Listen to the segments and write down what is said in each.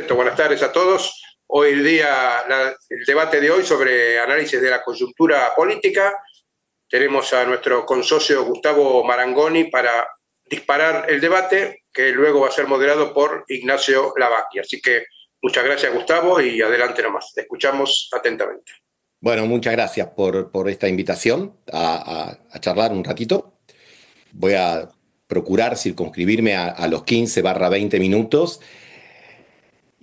Buenas tardes a todos. Hoy el debate de hoy sobre análisis de la coyuntura política. Tenemos a nuestro consocio Gustavo Marangoni para disparar el debate, que luego va a ser moderado por Ignacio Lavagui. Así que muchas gracias, Gustavo, y adelante nomás. Te escuchamos atentamente. Bueno, muchas gracias por esta invitación a charlar un ratito. Voy a procurar circunscribirme a los 15/20 minutos.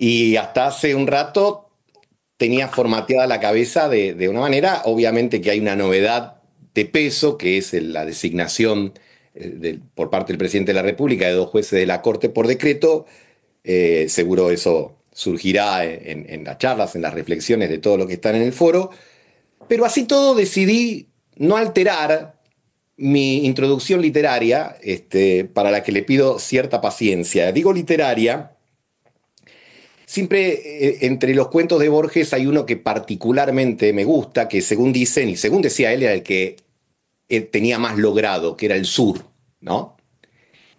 Y hasta hace un rato tenía formateada la cabeza de una manera, obviamente que hay una novedad de peso, que es la designación por parte del presidente de la República de 2 jueces de la Corte por decreto. Seguro eso surgirá en las charlas, en las reflexiones de todos los que están en el foro. Pero así todo decidí no alterar mi introducción literaria, para la que le pido cierta paciencia. Digo literaria. Siempre entre los cuentos de Borges hay uno que particularmente me gusta, que según dicen, y según decía él, era el que tenía más logrado, que era el sur, ¿no?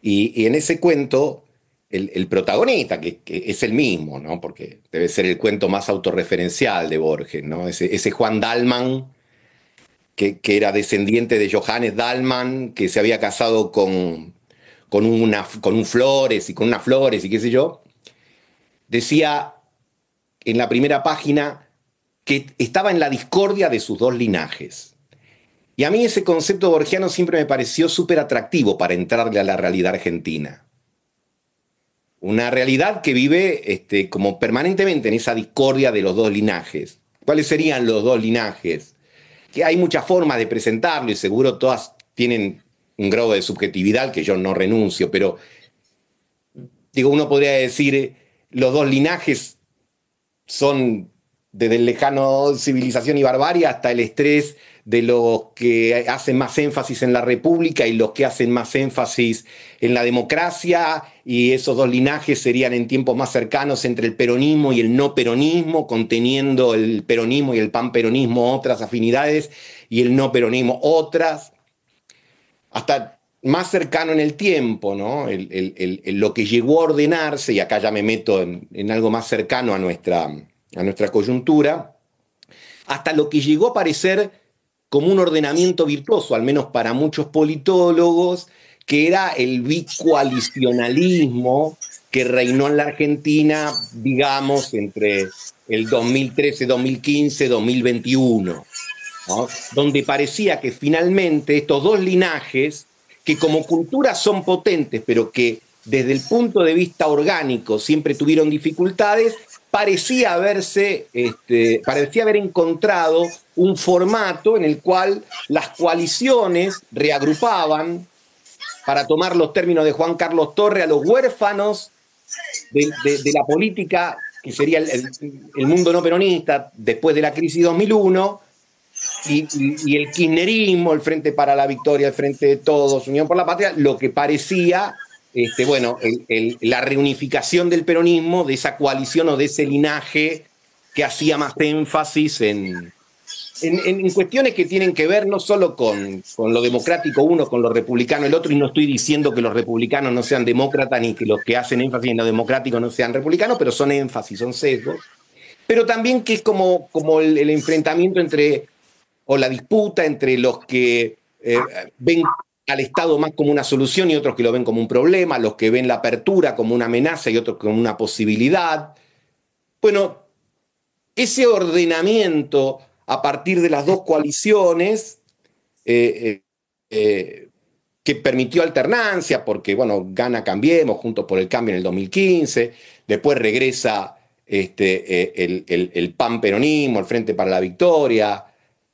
Y en ese cuento, el protagonista, que es el mismo, ¿no? Porque debe ser el cuento más autorreferencial de Borges, ¿no? Ese Juan Dalman, que era descendiente de Johannes Dalman, que se había casado con un Flores y con unas Flores y qué sé yo, decía en la primera página que estaba en la discordia de sus 2 linajes. Y a mí ese concepto borgiano siempre me pareció súper atractivo para entrarle a la realidad argentina. Una realidad que vive como permanentemente en esa discordia de los 2 linajes. ¿Cuáles serían los 2 linajes? Que hay muchas formas de presentarlo y seguro todas tienen un grado de subjetividad al que yo no renuncio, pero digo, uno podría decir los 2 linajes son desde el lejano civilización y barbarie hasta el estrés de los que hacen más énfasis en la república y los que hacen más énfasis en la democracia, y esos 2 linajes serían en tiempos más cercanos entre el peronismo y el no peronismo, conteniendo el peronismo y el panperonismo otras afinidades y el no peronismo otras, hasta más cercano en el tiempo, ¿no? Lo que llegó a ordenarse, y acá ya me meto en algo más cercano a nuestra coyuntura, hasta lo que llegó a parecer como un ordenamiento virtuoso, al menos para muchos politólogos, que era el bicoalicionalismo que reinó en la Argentina, digamos, entre el 2013, 2015, 2021, ¿no? Donde parecía que finalmente estos 2 linajes, que como cultura son potentes, pero que desde el punto de vista orgánico siempre tuvieron dificultades, parecía haber encontrado un formato en el cual las coaliciones reagrupaban, para tomar los términos de Juan Carlos Torre, a los huérfanos de la política, que sería el mundo no peronista después de la crisis 2001, y el kirchnerismo, el Frente para la Victoria, el Frente de Todos, Unión por la Patria, lo que parecía la reunificación del peronismo, de esa coalición o de ese linaje que hacía más énfasis en cuestiones que tienen que ver no solo con lo democrático uno, con lo republicano el otro, y no estoy diciendo que los republicanos no sean demócratas ni que los que hacen énfasis en lo democrático no sean republicanos, pero son énfasis, son sesgos. Pero también que es como el enfrentamiento o la disputa entre los que ven al Estado más como una solución y otros que lo ven como un problema, los que ven la apertura como una amenaza y otros como una posibilidad. Bueno, ese ordenamiento a partir de las 2 coaliciones que permitió alternancia, porque bueno, gana Cambiemos, Juntos por el Cambio en el 2015, después regresa el panperonismo, el Frente para la Victoria,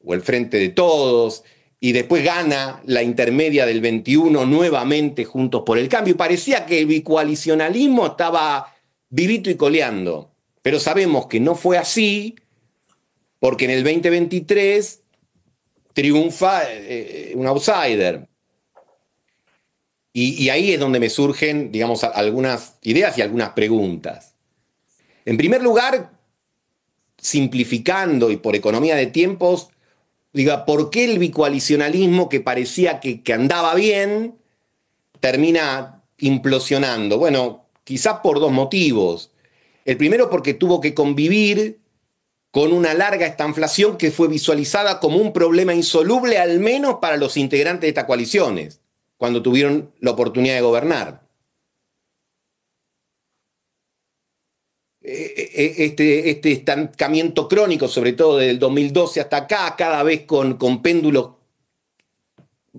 o el Frente de Todos, y después gana la intermedia del 21 nuevamente Juntos por el Cambio, y parecía que el bicoalicionalismo estaba vivito y coleando, pero sabemos que no fue así, porque en el 2023 triunfa un outsider. Y ahí es donde me surgen, digamos, algunas ideas y algunas preguntas. En primer lugar, simplificando y por economía de tiempos, diga, ¿por qué el bicoalicionalismo que parecía que andaba bien termina implosionando? Bueno, quizás por 2 motivos. El primero porque tuvo que convivir con una larga estanflación que fue visualizada como un problema insoluble, al menos para los integrantes de estas coaliciones, cuando tuvieron la oportunidad de gobernar. Este estancamiento crónico, sobre todo desde el 2012 hasta acá, cada vez con péndulos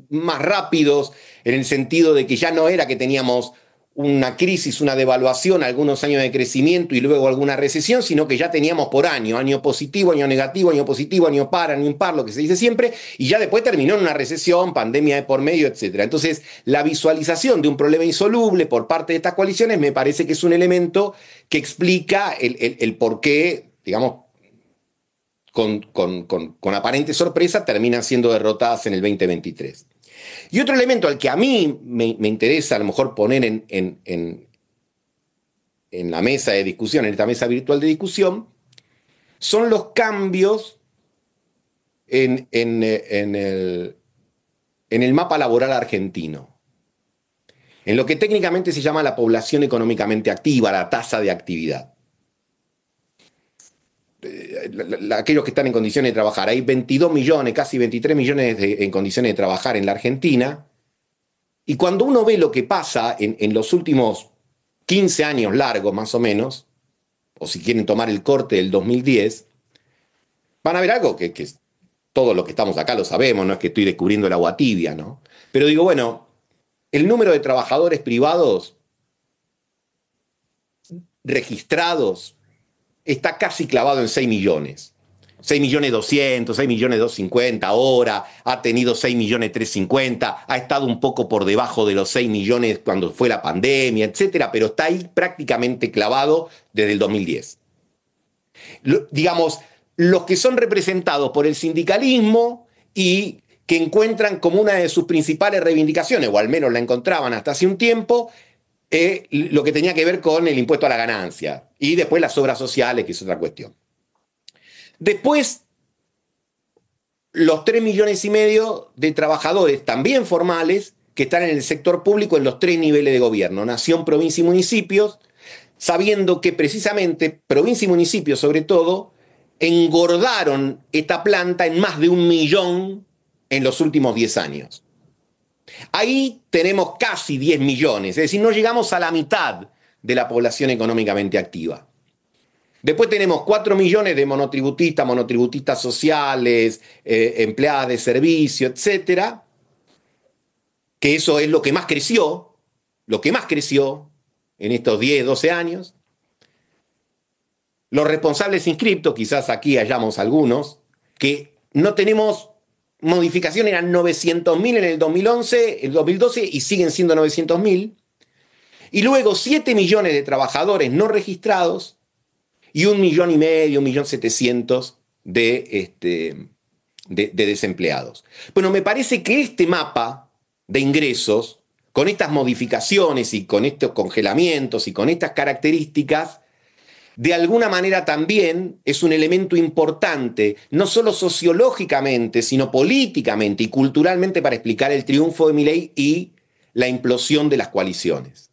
más rápidos, en el sentido de que ya no era que teníamos una crisis, una devaluación, algunos años de crecimiento y luego alguna recesión, sino que ya teníamos por año positivo, año negativo, año positivo, año par, año impar, lo que se dice siempre, y ya después terminó en una recesión, pandemia de por medio, etc. Entonces, la visualización de un problema insoluble por parte de estas coaliciones me parece que es un elemento que explica el por qué, digamos, con aparente sorpresa, terminan siendo derrotadas en el 2023. Y otro elemento al que a mí me interesa a lo mejor poner en la mesa de discusión, en esta mesa virtual de discusión, son los cambios en el mapa laboral argentino, en lo que técnicamente se llama la población económicamente activa, la tasa de actividad. Aquellos que están en condiciones de trabajar. Hay 22 millones, casi 23 millones en condiciones de trabajar en la Argentina. Y cuando uno ve lo que pasa en los últimos 15 años largos, más o menos, o si quieren tomar el corte del 2010, van a ver algo que todos los que estamos acá lo sabemos, no es que estoy descubriendo el agua tibia, ¿no? Pero digo, bueno, el número de trabajadores privados registrados está casi clavado en 6 millones. 6 millones 200, 6 millones 250 ahora, ha tenido 6 millones 350, ha estado un poco por debajo de los 6 millones cuando fue la pandemia, etcétera, pero está ahí prácticamente clavado desde el 2010. Digamos, los que son representados por el sindicalismo y que encuentran como una de sus principales reivindicaciones, o al menos la encontraban hasta hace un tiempo, lo que tenía que ver con el impuesto a la ganancia y después las obras sociales, que es otra cuestión. Después, los 3,5 millones de trabajadores también formales que están en el sector público en los 3 niveles de gobierno, nación, provincia y municipios, sabiendo que precisamente provincia y municipios sobre todo engordaron esta planta en más de 1 millón en los últimos 10 años. Ahí tenemos casi 10 millones, es decir, no llegamos a la mitad de la población económicamente activa. Después tenemos 4 millones de monotributistas sociales, empleadas de servicio, etcétera, que eso es lo que más creció en estos 10, 12 años. Los responsables inscriptos, quizás aquí hayamos algunos, que no tenemos modificación, eran 900.000 en el 2011, el 2012 y siguen siendo 900.000. Y luego 7 millones de trabajadores no registrados y 1,5 millones, 1.700.000 de desempleados. Bueno, me parece que este mapa de ingresos, con estas modificaciones y con estos congelamientos y con estas características, de alguna manera también es un elemento importante, no solo sociológicamente, sino políticamente y culturalmente para explicar el triunfo de Milei y la implosión de las coaliciones.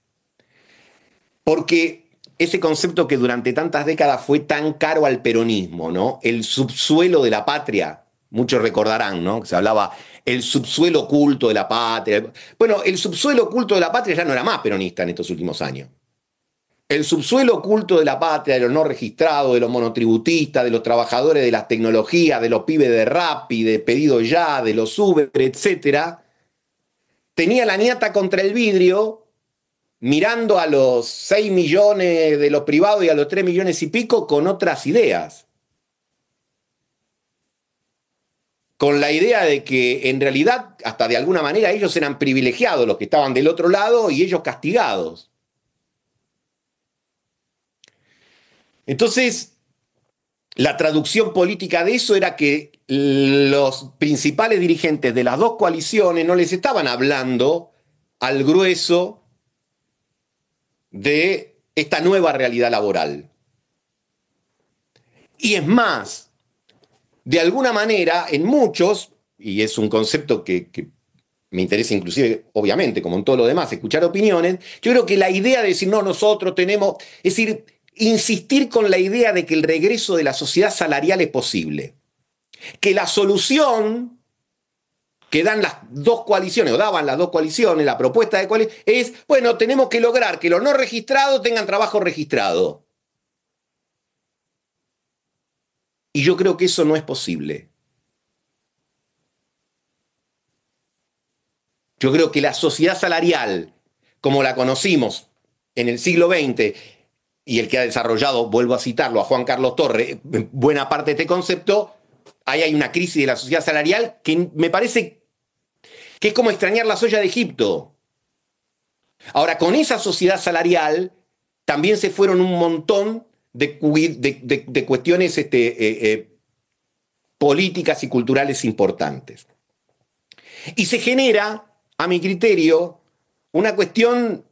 Porque ese concepto que durante tantas décadas fue tan caro al peronismo, ¿no? El subsuelo de la patria, muchos recordarán, ¿no? Se hablaba el subsuelo oculto de la patria. Bueno, el subsuelo oculto de la patria ya no era más peronista en estos últimos años. El subsuelo oculto de la patria, de los no registrados, de los monotributistas, de los trabajadores de las tecnologías, de los pibes de Rappi, de Pedido Ya, de los Uber, etcétera, tenía la ñata contra el vidrio, mirando a los 6 millones de los privados y a los 3 millones y pico con otras ideas. Con la idea de que en realidad, hasta de alguna manera, ellos eran privilegiados, los que estaban del otro lado, y ellos castigados. Entonces, la traducción política de eso era que los principales dirigentes de las dos coaliciones no les estaban hablando al grueso de esta nueva realidad laboral. Y es más, de alguna manera, en muchos, y es un concepto que me interesa inclusive, obviamente, como en todo lo demás, escuchar opiniones, yo creo que la idea de decir, no, nosotros tenemos, es decir, insistir con la idea de que el regreso de la sociedad salarial es posible. Que la solución que dan las dos coaliciones, o daban las dos coaliciones, la propuesta de coalición, es, bueno, tenemos que lograr que los no registrados tengan trabajo registrado. Y yo creo que eso no es posible. Yo creo que la sociedad salarial, como la conocimos en el siglo XX, y el que ha desarrollado, vuelvo a citarlo, a Juan Carlos Torre, buena parte de este concepto, ahí hay una crisis de la sociedad salarial que me parece que es como extrañar la soya de Egipto. Ahora, con esa sociedad salarial también se fueron un montón de cuestiones políticas y culturales importantes. Y se genera, a mi criterio, una cuestión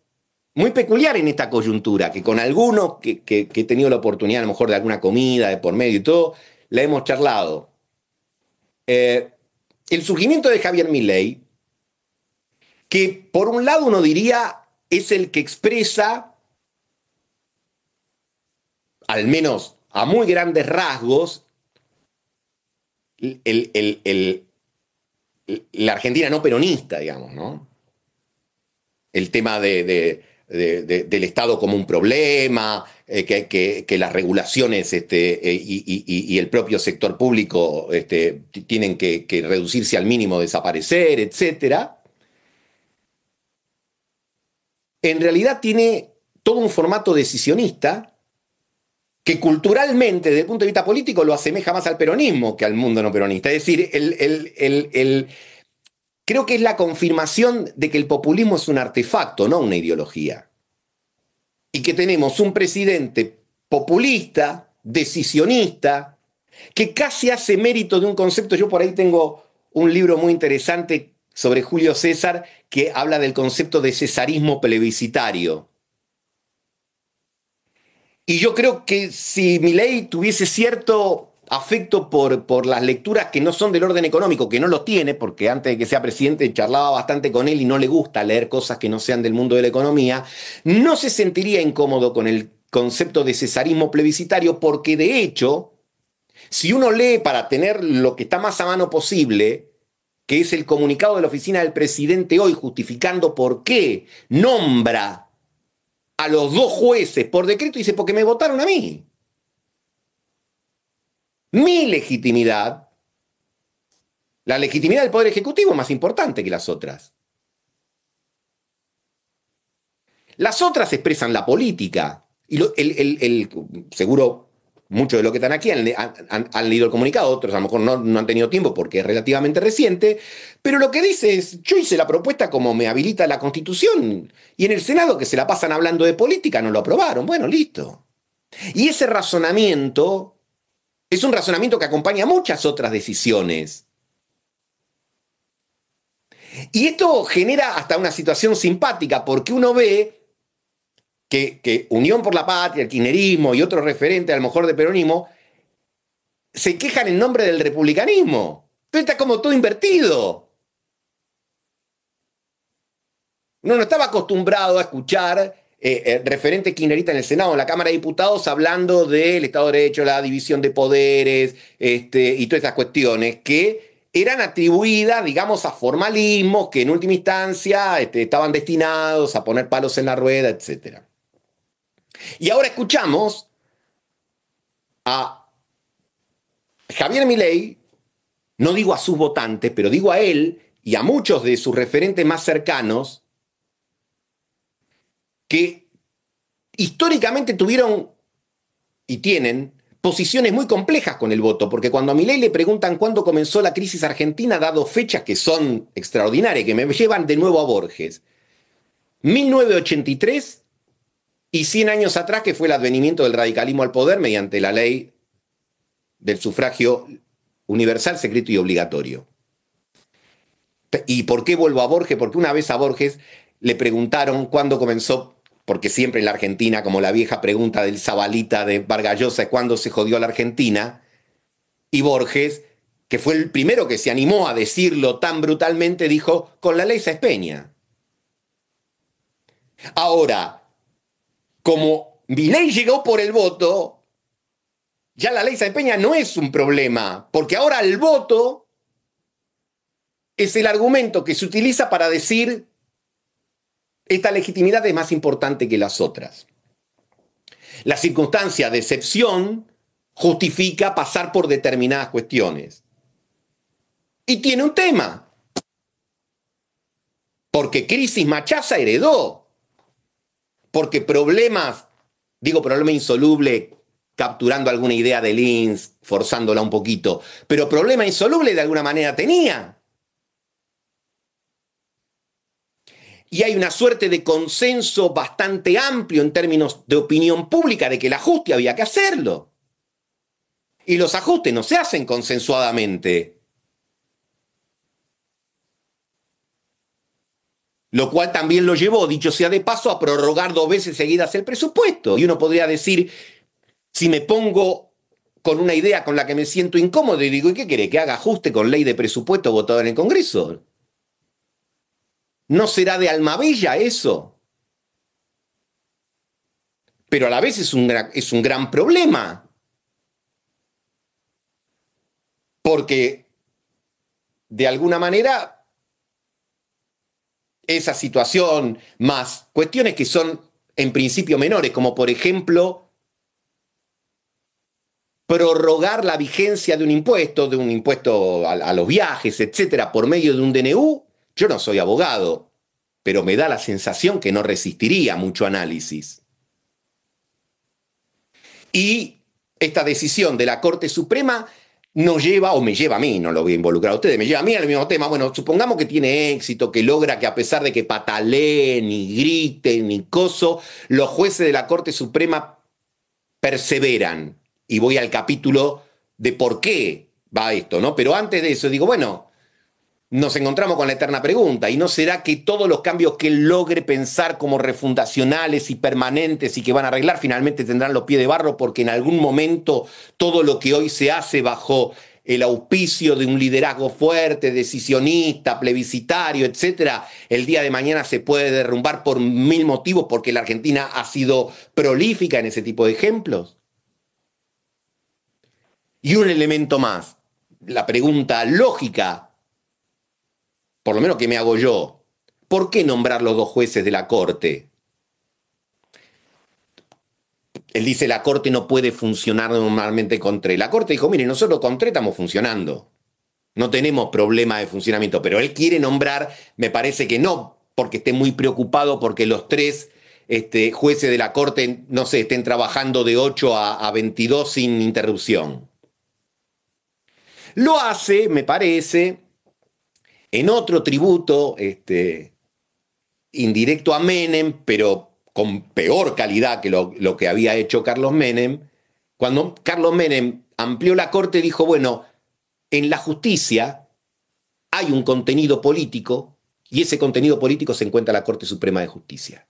muy peculiar en esta coyuntura, que con algunos que he tenido la oportunidad a lo mejor de alguna comida, de por medio y todo, la hemos charlado. El surgimiento de Javier Milei, que por un lado uno diría es el que expresa, al menos a muy grandes rasgos, la Argentina no peronista, digamos, ¿no? El tema del Estado como un problema, que las regulaciones y el propio sector público tienen que reducirse al mínimo, desaparecer, etc. En realidad tiene todo un formato decisionista que culturalmente, desde el punto de vista político, lo asemeja más al peronismo que al mundo no peronista. Es decir, creo que es la confirmación de que el populismo es un artefacto, no una ideología. Y que tenemos un presidente populista, decisionista, que casi hace mérito de un concepto. Yo por ahí tengo un libro muy interesante sobre Julio César que habla del concepto de cesarismo plebiscitario. Y yo creo que si Milei tuviese cierto afecto por las lecturas que no son del orden económico, que no lo tiene, porque antes de que sea presidente charlaba bastante con él y no le gusta leer cosas que no sean del mundo de la economía, no se sentiría incómodo con el concepto de cesarismo plebiscitario, porque de hecho, si uno lee para tener lo que está más a mano posible, que es el comunicado de la oficina del presidente hoy justificando por qué nombra a los dos jueces por decreto, dice, porque me votaron a mí. Mi legitimidad, la legitimidad del Poder Ejecutivo es más importante que las otras. Las otras expresan la política. Y seguro muchos de los que están aquí han leído el comunicado, otros a lo mejor no han tenido tiempo porque es relativamente reciente, pero lo que dice es, yo hice la propuesta como me habilita la Constitución, y en el Senado, que se la pasan hablando de política, no lo aprobaron. Bueno, listo. Y ese razonamiento es un razonamiento que acompaña muchas otras decisiones. Y esto genera hasta una situación simpática, porque uno ve que Unión por la Patria, el kirchnerismo y otros referentes, a lo mejor de peronismo, se quejan en nombre del republicanismo. Entonces está como todo invertido. Uno no estaba acostumbrado a escuchar referentes kirchneristas en el Senado, en la Cámara de Diputados, hablando del Estado de Derecho, la división de poderes y todas esas cuestiones que eran atribuidas, digamos, a formalismos que en última instancia estaban destinados a poner palos en la rueda, etc. Y ahora escuchamos a Javier Milei, no digo a sus votantes, pero digo a él y a muchos de sus referentes más cercanos, que históricamente tuvieron y tienen posiciones muy complejas con el voto, porque cuando a Milei le preguntan cuándo comenzó la crisis argentina, dado fechas que son extraordinarias, que me llevan de nuevo a Borges, 1983 y 100 años atrás, que fue el advenimiento del radicalismo al poder mediante la ley del sufragio universal, secreto y obligatorio. ¿Y por qué vuelvo a Borges? Porque una vez a Borges le preguntaron cuándo comenzó, porque siempre en la Argentina, como la vieja pregunta del Zabalita de Vargas Llosa, ¿cuándo se jodió la Argentina? Y Borges, que fue el primero que se animó a decirlo tan brutalmente, dijo, con la ley Sáenz Peña. Ahora, como Milei llegó por el voto, ya la ley Sáenz Peña no es un problema, porque ahora el voto es el argumento que se utiliza para decir esta legitimidad es más importante que las otras. La circunstancia de excepción justifica pasar por determinadas cuestiones. Y tiene un tema. Porque crisis Machaza heredó. Porque problemas, digo problema insoluble, capturando alguna idea de Lins, forzándola un poquito, pero problema insoluble de alguna manera tenía. Y hay una suerte de consenso bastante amplio en términos de opinión pública de que el ajuste había que hacerlo. Y los ajustes no se hacen consensuadamente. Lo cual también lo llevó, dicho sea de paso, a prorrogar 2 veces seguidas el presupuesto. Y uno podría decir, si me pongo con una idea con la que me siento incómodo y digo, ¿y qué quiere? ¿Que haga ajuste con ley de presupuesto votado en el Congreso? ¿No será de alma bella eso? Pero a la vez es un gran problema. Porque, de alguna manera, esa situación más cuestiones que son en principio menores, como por ejemplo prorrogar la vigencia de un impuesto a los viajes, etcétera, por medio de un DNU. Yo no soy abogado, pero me da la sensación que no resistiría mucho análisis. Y esta decisión de la Corte Suprema nos lleva, o me lleva a mí, no lo voy a involucrar a ustedes, me lleva a mí al mismo tema. Bueno, supongamos que tiene éxito, que logra que a pesar de que pataleen, ni griten, ni coso, los jueces de la Corte Suprema perseveran. Y voy al capítulo de por qué va esto, ¿no? Pero antes de eso digo, bueno, nos encontramos con la eterna pregunta, ¿y no será que todos los cambios que él logre pensar como refundacionales y permanentes y que van a arreglar finalmente tendrán los pies de barro porque en algún momento todo lo que hoy se hace bajo el auspicio de un liderazgo fuerte, decisionista, plebiscitario, etcétera, el día de mañana se puede derrumbar por 1000 motivos porque la Argentina ha sido prolífica en ese tipo de ejemplos? Y un elemento más, la pregunta lógica, por lo menos que me hago yo, ¿por qué nombrar los 2 jueces de la Corte? Él dice la Corte no puede funcionar normalmente con 3. La Corte dijo, mire, nosotros con 3 estamos funcionando. No tenemos problema de funcionamiento, pero él quiere nombrar, me parece que no, porque esté muy preocupado porque los 3 jueces de la Corte, no sé, estén trabajando de 8 a 22 sin interrupción. Lo hace, me parece, en otro tributo indirecto a Menem, pero con peor calidad que lo que había hecho Carlos Menem. Cuando Carlos Menem amplió la Corte, dijo, bueno, en la justicia hay un contenido político y ese contenido político se encuentra en la Corte Suprema de Justicia.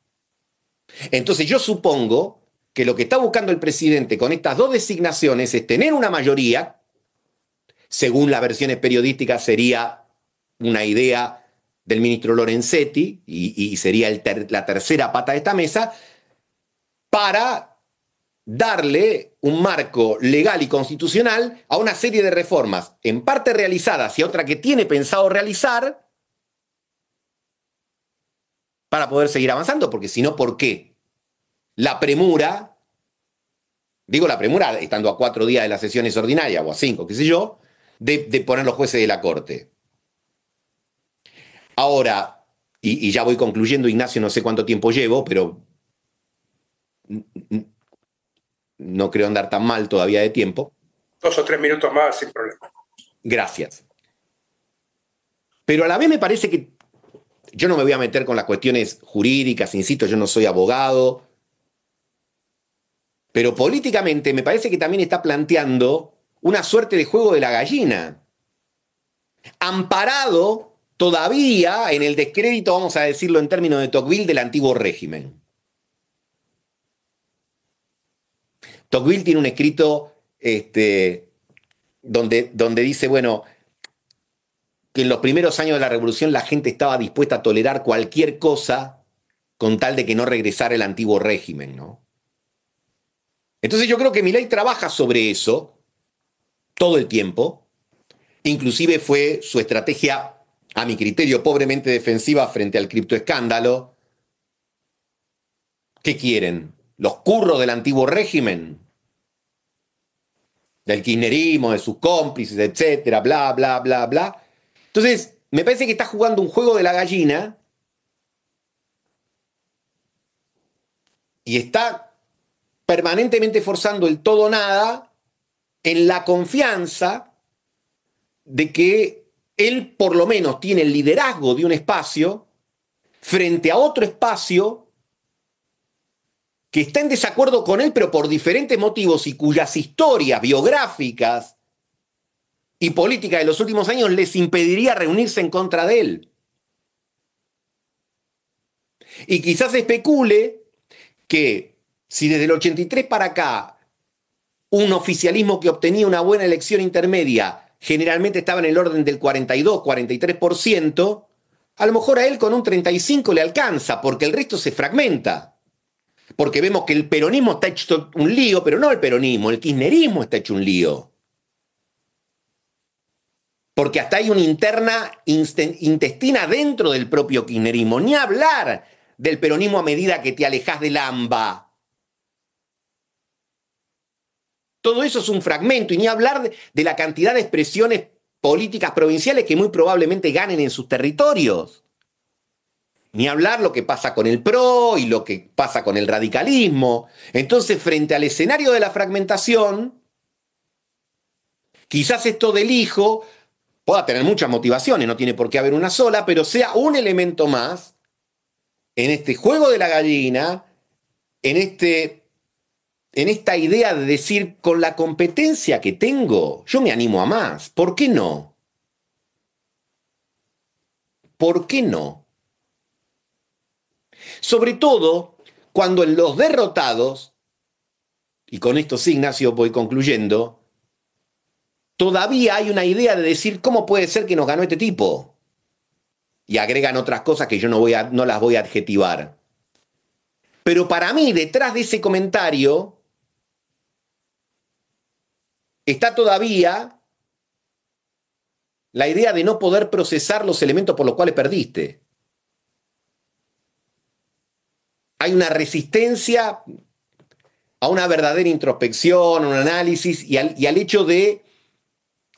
Entonces yo supongo que lo que está buscando el presidente con estas 2 designaciones es tener una mayoría. Según las versiones periodísticas sería una idea del ministro Lorenzetti y sería la tercera pata de esta mesa para darle un marco legal y constitucional a una serie de reformas, en parte realizadas y a otra que tiene pensado realizar, para poder seguir avanzando, porque si no, ¿por qué? La premura, digo la premura estando a 4 días de las sesiones ordinarias o a 5, qué sé yo, de poner los jueces de la Corte. Ahora, y ya voy concluyendo, Ignacio, no sé cuánto tiempo llevo, pero no creo andar tan mal todavía de tiempo. 2 o 3 minutos más, sin problema. Gracias. Pero a la vez me parece que yo no me voy a meter con las cuestiones jurídicas, insisto, yo no soy abogado, pero políticamente me parece que también está planteando una suerte de juego de la gallina, amparado todavía en el descrédito, vamos a decirlo en términos de Tocqueville, del antiguo régimen. Tocqueville tiene un escrito donde dice, bueno, que en los primeros años de la Revolución la gente estaba dispuesta a tolerar cualquier cosa con tal de que no regresara el antiguo régimen, ¿no? Entonces yo creo que Milei trabaja sobre eso todo el tiempo. Inclusive fue su estrategia, a mi criterio, pobremente defensiva frente al criptoescándalo. ¿Qué quieren? ¿Los curros del antiguo régimen? Del kirchnerismo, de sus cómplices, etcétera, bla, bla, bla, bla. Entonces, me parece que está jugando un juego de la gallina y está permanentemente forzando el todo o nada en la confianza de que él por lo menos tiene el liderazgo de un espacio frente a otro espacio que está en desacuerdo con él, pero por diferentes motivos y cuyas historias biográficas y políticas de los últimos años les impediría reunirse en contra de él. Y quizás especule que si desde el 83 para acá un oficialismo que obtenía una buena elección intermedia generalmente estaba en el orden del 42, 43%, a lo mejor a él con un 35% le alcanza, porque el resto se fragmenta. Porque vemos que el peronismo está hecho un lío, pero no el peronismo, el kirchnerismo está hecho un lío. Porque hasta hay una interna intestina dentro del propio kirchnerismo. Ni hablar del peronismo a medida que te alejas del AMBA. Todo eso es un fragmento, y ni hablar de la cantidad de expresiones políticas provinciales que muy probablemente ganen en sus territorios. Ni hablar lo que pasa con el PRO y lo que pasa con el radicalismo. Entonces, frente al escenario de la fragmentación, quizás esto del hijo pueda tener muchas motivaciones, no tiene por qué haber una sola, pero sea un elemento más en este juego de la gallina, en esta idea de decir, con la competencia que tengo, yo me animo a más. ¿Por qué no? ¿Por qué no? Sobre todo cuando en los derrotados, y con esto sí, Ignacio, voy concluyendo, todavía hay una idea de decir, ¿cómo puede ser que nos ganó este tipo? Y agregan otras cosas que yo no las voy a adjetivar. Pero para mí, detrás de ese comentario, está todavía la idea de no poder procesar los elementos por los cuales perdiste. Hay una resistencia a una verdadera introspección, a un análisis y al hecho de,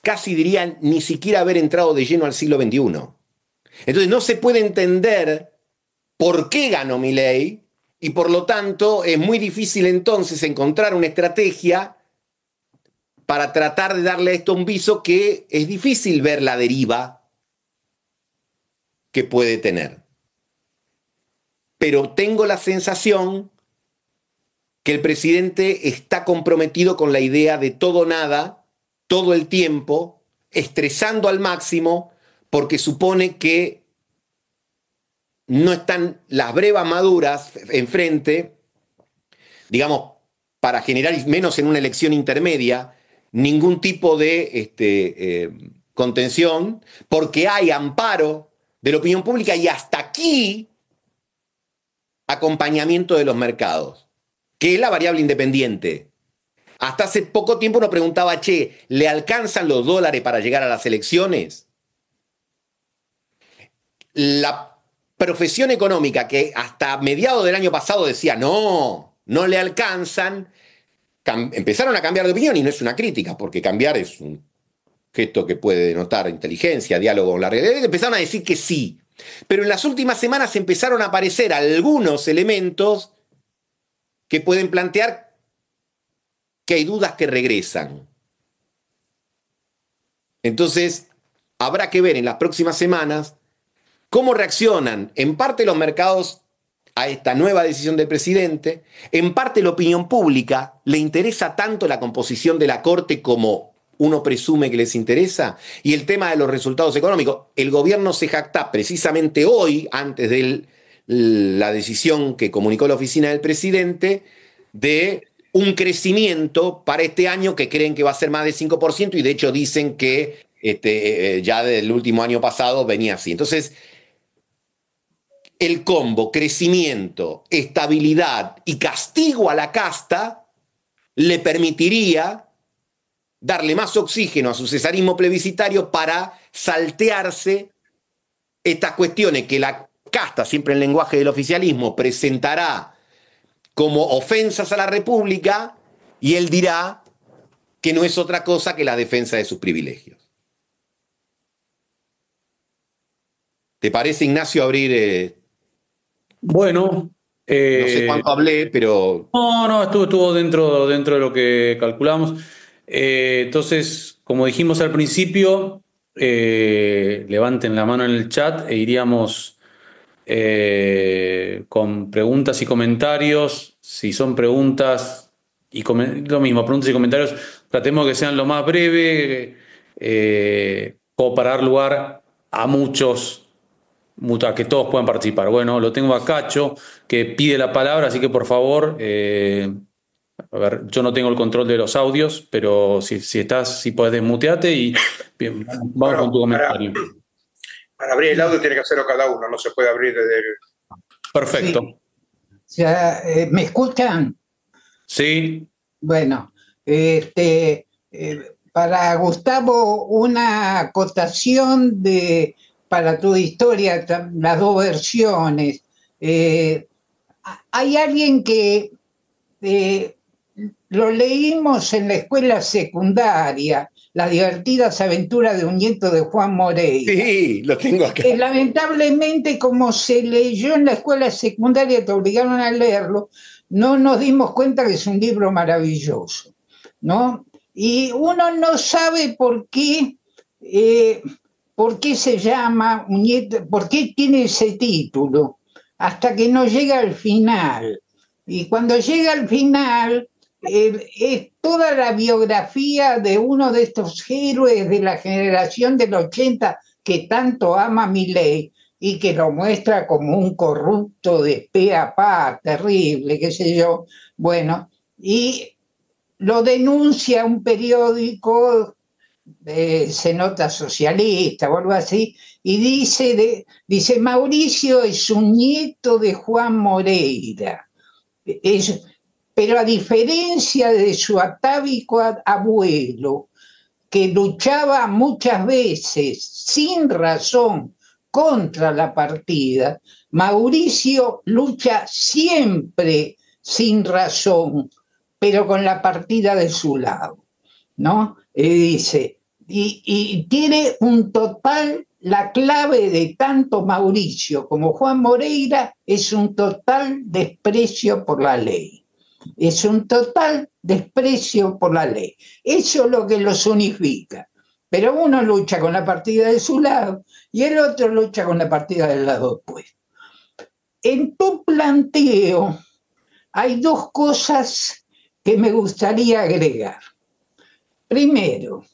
casi dirían, ni siquiera haber entrado de lleno al siglo XXI. Entonces no se puede entender por qué ganó Milei y por lo tanto es muy difícil entonces encontrar una estrategia para tratar de darle a esto un viso que es difícil ver la deriva que puede tener. Pero tengo la sensación que el presidente está comprometido con la idea de todo o nada, todo el tiempo, estresando al máximo, porque supone que no están las brevas maduras enfrente, digamos, para generar, menos en una elección intermedia, ningún tipo de contención, porque hay amparo de la opinión pública y hasta aquí acompañamiento de los mercados, que es la variable independiente. Hasta hace poco tiempo uno preguntaba, che, ¿le alcanzan los dólares para llegar a las elecciones? La profesión económica que hasta mediados del año pasado decía, no, no le alcanzan, empezaron a cambiar de opinión, y no es una crítica, porque cambiar es un gesto que puede denotar inteligencia, diálogo con la realidad, empezaron a decir que sí. Pero en las últimas semanas empezaron a aparecer algunos elementos que pueden plantear que hay dudas que regresan. Entonces, habrá que ver en las próximas semanas cómo reaccionan en parte los mercados a esta nueva decisión del presidente, en parte la opinión pública le interesa tanto la composición de la Corte como uno presume que les interesa, y el tema de los resultados económicos. El gobierno se jacta precisamente hoy, antes de la decisión que comunicó la oficina del presidente, de un crecimiento para este año que creen que va a ser más de 5%, y de hecho dicen que ya del último año pasado venía así. Entonces, el combo crecimiento, estabilidad y castigo a la casta le permitiría darle más oxígeno a su cesarismo plebiscitario para saltearse estas cuestiones que la casta, siempre en el lenguaje del oficialismo, presentará como ofensas a la República, y él dirá que no es otra cosa que la defensa de sus privilegios. ¿Te parece, Ignacio, abrir? Bueno, No sé cuánto hablé, pero... no, estuvo dentro de lo que calculamos. Entonces, como dijimos al principio, levanten la mano en el chat e iríamos con preguntas y comentarios. Si son preguntas lo mismo, preguntas y comentarios, tratemos que sean lo más breve, como para dar lugar a a que todos puedan participar. Bueno, lo tengo a Cacho, que pide la palabra, así que por favor, a ver, yo no tengo el control de los audios, pero si podés desmuteate y bien, vamos con tu comentario. Para abrir el audio tiene que hacerlo cada uno, no se puede abrir desde el... Perfecto. Sí. ¿Me escuchan? Sí. Bueno, para Gustavo, una acotación para tu historia, las dos versiones. Hay alguien que lo leímos en la escuela secundaria, Las divertidas aventuras de un nieto de Juan Moreira. Sí, lo tengo acá. Lamentablemente, como se leyó en la escuela secundaria, te obligaron a leerlo, no nos dimos cuenta que es un libro maravilloso, ¿no? Y uno no sabe por qué se llama un nieto, por qué tiene ese título, hasta que no llega al final. Y cuando llega al final, es toda la biografía de uno de estos héroes de la generación del 80 que tanto ama Milei y que lo muestra como un corrupto de pe a pa, terrible, qué sé yo. Bueno, y lo denuncia un periódico, se nota socialista o algo así, y dice Mauricio es un nieto de Juan Moreira. Pero a diferencia de su atávico abuelo, que luchaba muchas veces sin razón contra la partida, Mauricio lucha siempre sin razón, pero con la partida de su lado, ¿no? Dice, y tiene un total, la clave de tanto Mauricio como Juan Moreira es un total desprecio por la ley. Es un total desprecio por la ley. Eso es lo que los unifica. Pero uno lucha con la partida de su lado y el otro lucha con la partida del lado opuesto. En tu planteo hay dos cosas que me gustaría agregar. Primero,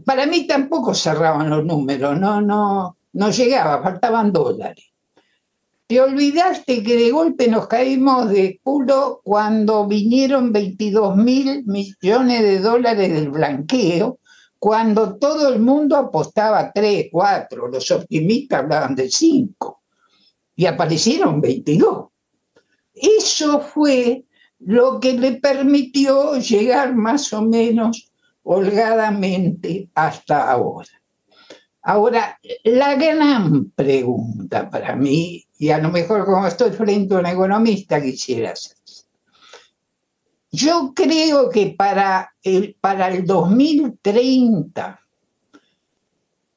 para mí tampoco cerraban los números, no llegaba, faltaban dólares. Te olvidaste que de golpe nos caímos de culo cuando vinieron 22.000 millones de dólares del blanqueo, cuando todo el mundo apostaba 3, 4, los optimistas hablaban de 5, y aparecieron 22. Eso fue lo que le permitió llegar más o menos holgadamente hasta ahora. Ahora, la gran pregunta para mí, y a lo mejor como estoy frente a un economista quisiera hacer, yo creo que para el 2030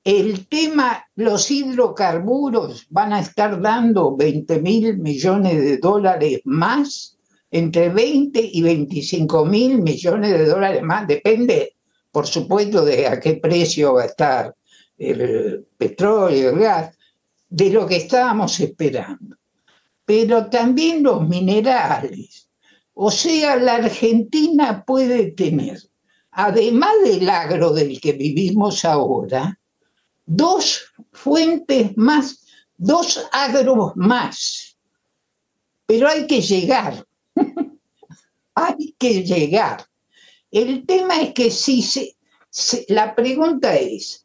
el tema, los hidrocarburos van a estar dando 20.000 millones de dólares más, entre 20 y 25.000 millones de dólares más, depende, por supuesto, de a qué precio va a estar el petróleo, el gas, de lo que estábamos esperando. Pero también los minerales. O sea, la Argentina puede tener, además del agro del que vivimos ahora, dos fuentes más, dos agros más. Pero hay que llegar. Hay que llegar. El tema es que la pregunta es,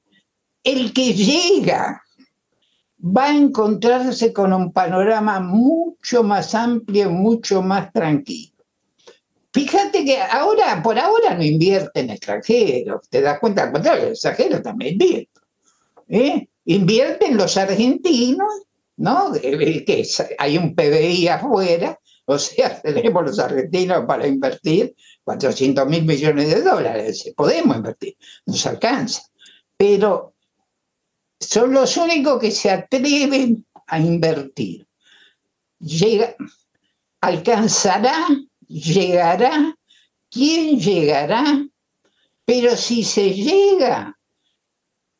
el que llega va a encontrarse con un panorama mucho más amplio, mucho más tranquilo. Fíjate que ahora, por ahora no invierten extranjeros, te das cuenta, al contrario, los extranjeros también invierten. Invierten los argentinos, ¿no? Que hay un PBI afuera, o sea, tenemos los argentinos para invertir 400.000 millones de dólares, podemos invertir, nos alcanza, pero son los únicos que se atreven a invertir. Alcanzará, llegará, ¿quién llegará? Pero si se llega,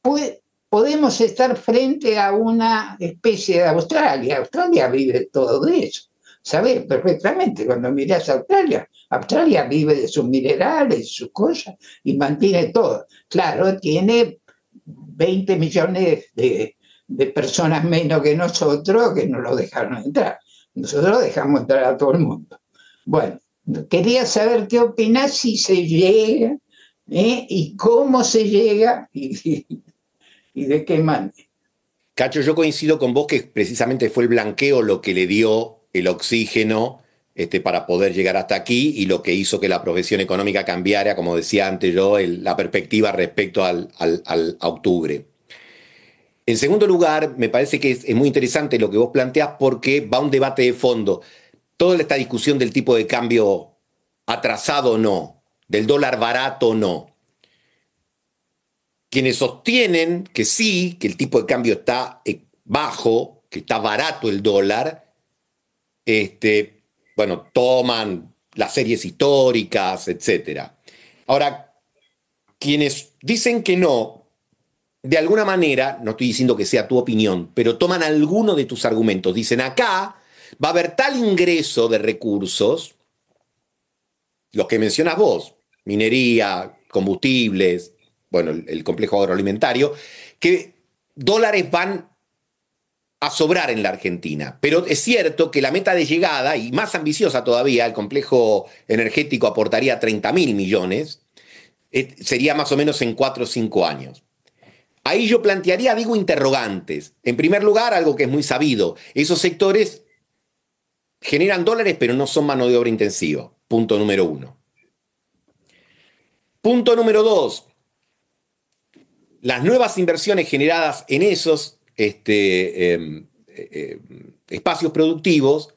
pues podemos estar frente a una especie de Australia. Australia vive de todo eso. Sabes perfectamente, cuando mirás a Australia, Australia vive de sus minerales, de sus cosas, y mantiene todo. Claro, tiene 20 millones de personas menos que nosotros que no lo dejaron entrar. Nosotros dejamos entrar a todo el mundo. Bueno, quería saber qué opinás si se llega, y cómo se llega y de qué manera. Cacho, yo coincido con vos que precisamente fue el blanqueo lo que le dio el oxígeno para poder llegar hasta aquí y lo que hizo que la profesión económica cambiara, como decía antes yo, la perspectiva respecto a octubre. En segundo lugar, me parece que es muy interesante lo que vos planteás porque va a un debate de fondo. Toda esta discusión del tipo de cambio atrasado o no, del dólar barato o no. Quienes sostienen que sí, que el tipo de cambio está bajo, que está barato el dólar, bueno, toman las series históricas, etc. Ahora, quienes dicen que no, de alguna manera, no estoy diciendo que sea tu opinión, pero toman alguno de tus argumentos. Dicen, acá va a haber tal ingreso de recursos, los que mencionas vos, minería, combustibles, bueno, el complejo agroalimentario, que dólares van a sobrar en la Argentina. Pero es cierto que la meta de llegada, y más ambiciosa todavía, el complejo energético aportaría 30.000 millones, sería más o menos en 4 o 5 años. Ahí yo plantearía, digo, interrogantes. En primer lugar, algo que es muy sabido, esos sectores generan dólares pero no son mano de obra intensiva. Punto número 1. Punto número 2. Las nuevas inversiones generadas en esos espacios productivos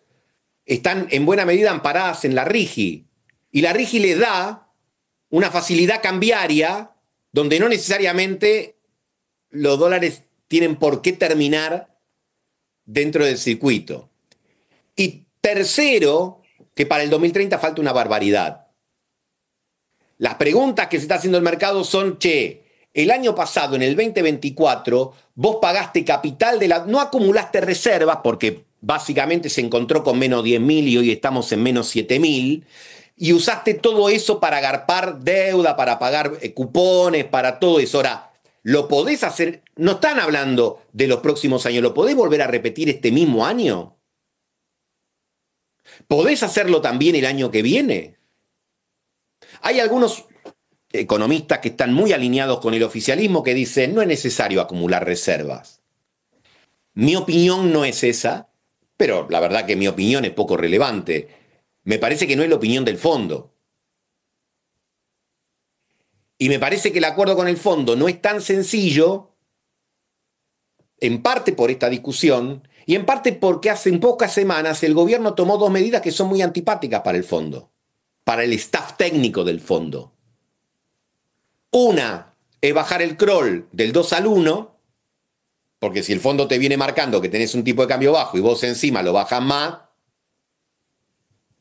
están en buena medida amparadas en la RIGI. Y la RIGI les da una facilidad cambiaria donde no necesariamente los dólares tienen por qué terminar dentro del circuito. Y tercero, que para el 2030 falta una barbaridad. Las preguntas que se está haciendo el mercado son, el año pasado, en el 2024, vos pagaste capital no acumulaste reservas, porque básicamente se encontró con menos 10.000 y hoy estamos en menos 7.000, y usaste todo eso para agarpar deuda, para pagar cupones, para todo eso. Ahora, ¿lo podés hacer? No están hablando de los próximos años, ¿lo podés volver a repetir este mismo año? ¿Podés hacerlo también el año que viene? Hay algunos economistas que están muy alineados con el oficialismo que dicen no es necesario acumular reservas. Mi opinión no es esa, pero la verdad que mi opinión es poco relevante. Me parece que no es la opinión del fondo. Y me parece que el acuerdo con el fondo no es tan sencillo, en parte por esta discusión y en parte porque hace pocas semanas el gobierno tomó 2 medidas que son muy antipáticas para el fondo, para el staff técnico del fondo. Una es bajar el crawl del 2 al 1, porque si el fondo te viene marcando que tenés un tipo de cambio bajo y vos encima lo bajas más,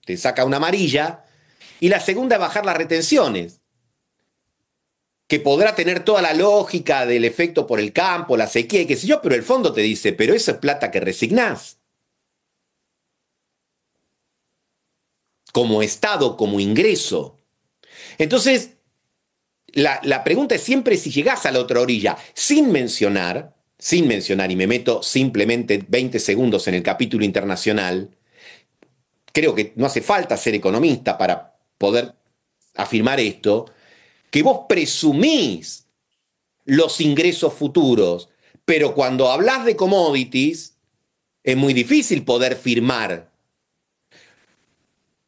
te saca una amarilla. Y la segunda es bajar las retenciones, que podrá tener toda la lógica del efecto por el campo, la sequía y qué sé yo, pero el fondo te dice, pero eso es plata que resignás. Como Estado, como ingreso. Entonces, la pregunta es siempre si llegás a la otra orilla, sin mencionar, y me meto simplemente 20 segundos en el capítulo internacional, creo que no hace falta ser economista para poder afirmar esto, que vos presumís los ingresos futuros, pero cuando hablas de commodities, es muy difícil poder firmar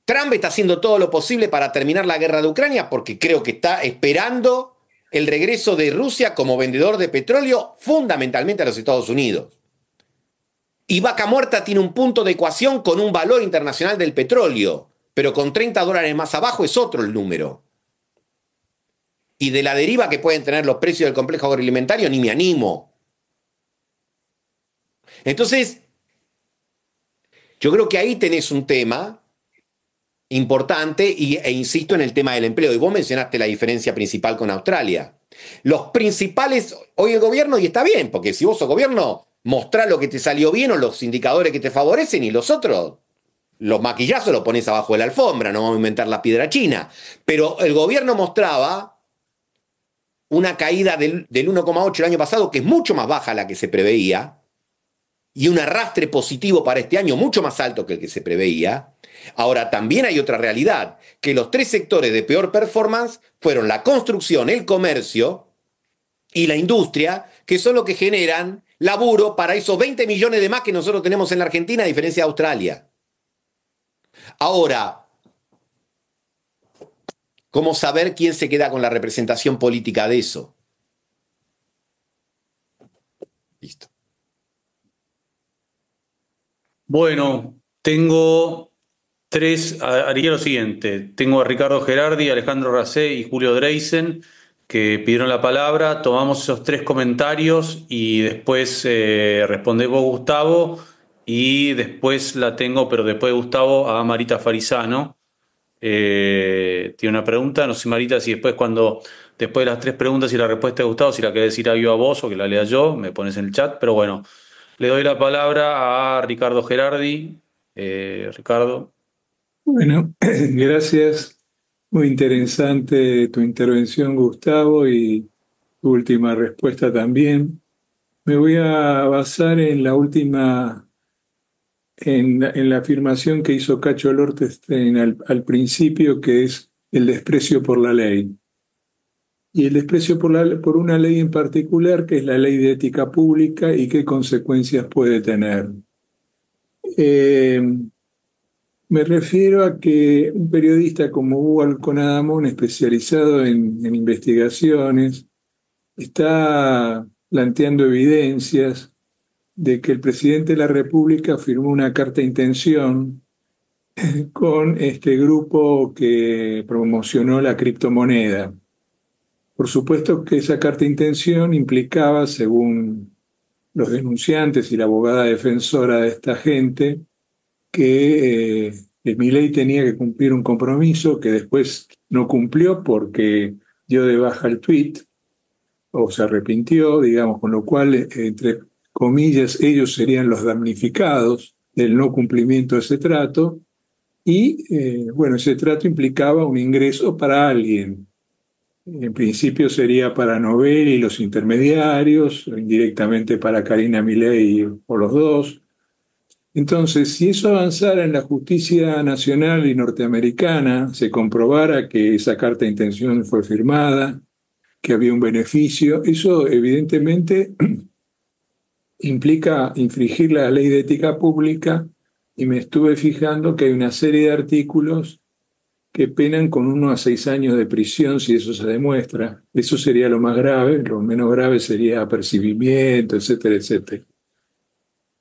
Trump está haciendo todo lo posible para terminar la guerra de Ucrania porque creo que está esperando el regreso de Rusia como vendedor de petróleo fundamentalmente a los Estados Unidos. Y Vaca Muerta tiene un punto de ecuación con un valor internacional del petróleo, pero con $30 más abajo es otro el número. Y de la deriva que pueden tener los precios del complejo agroalimentario ni me animo. Entonces, yo creo que ahí tenés un tema importante e insisto en el tema del empleo. Y vos mencionaste la diferencia principal con Australia. Los principales, hoy el gobierno, y está bien, porque si vos sos gobierno, mostrá lo que te salió bien o los indicadores que te favorecen y los otros, los maquillazos los pones abajo de la alfombra, no vamos a inventar la piedra china. Pero el gobierno mostraba una caída del 1,8 el año pasado, que es mucho más baja a la que se preveía, y un arrastre positivo para este año mucho más alto que el que se preveía. Ahora, también hay otra realidad, que los 3 sectores de peor performance fueron la construcción, el comercio y la industria, que son los que generan laburo para esos 20 millones de más que nosotros tenemos en la Argentina, a diferencia de Australia. Ahora, ¿cómo saber quién se queda con la representación política de eso? Listo. Bueno, tengo 3, haría lo siguiente, tengo a Ricardo Gerardi, Alejandro Racé y Julio Dreisen que pidieron la palabra, tomamos esos 3 comentarios y después respondés vos, Gustavo, y después la tengo, pero después de Gustavo, a Marita Farisano. Tiene una pregunta, no sé Marita, si después después de las 3 preguntas y la respuesta de Gustavo, si la querés decir a vos o que la lea yo, me pones en el chat, pero bueno, le doy la palabra a Ricardo Gerardi. Ricardo. Bueno, gracias. Muy interesante tu intervención, Gustavo, y tu última respuesta también. Me voy a basar en la última, en la afirmación que hizo Cacho Lortestein al principio, que es el desprecio por la ley. Y el desprecio por una ley en particular, que es la ley de ética pública y qué consecuencias puede tener. Me refiero a que un periodista como Hugo Alconadamón, especializado en investigaciones, está planteando evidencias de que el presidente de la República firmó una carta de intención con este grupo que promocionó la criptomoneda. Por supuesto que esa carta de intención implicaba, según los denunciantes y la abogada defensora de esta gente, que Milei tenía que cumplir un compromiso que después no cumplió porque dio de baja el tweet o se arrepintió, digamos, con lo cual, entre comillas, ellos serían los damnificados del no cumplimiento de ese trato y, bueno, ese trato implicaba un ingreso para alguien. En principio sería para Novel y los intermediarios, indirectamente para Karina Milei o los dos. Entonces, si eso avanzara en la justicia nacional y norteamericana, se comprobara que esa carta de intención fue firmada, que había un beneficio, eso evidentemente implica infringir la ley de ética pública y me estuve fijando que hay una serie de artículos que penan con 1 a 6 años de prisión si eso se demuestra. Eso sería lo más grave, lo menos grave sería apercibimiento, etcétera, etcétera.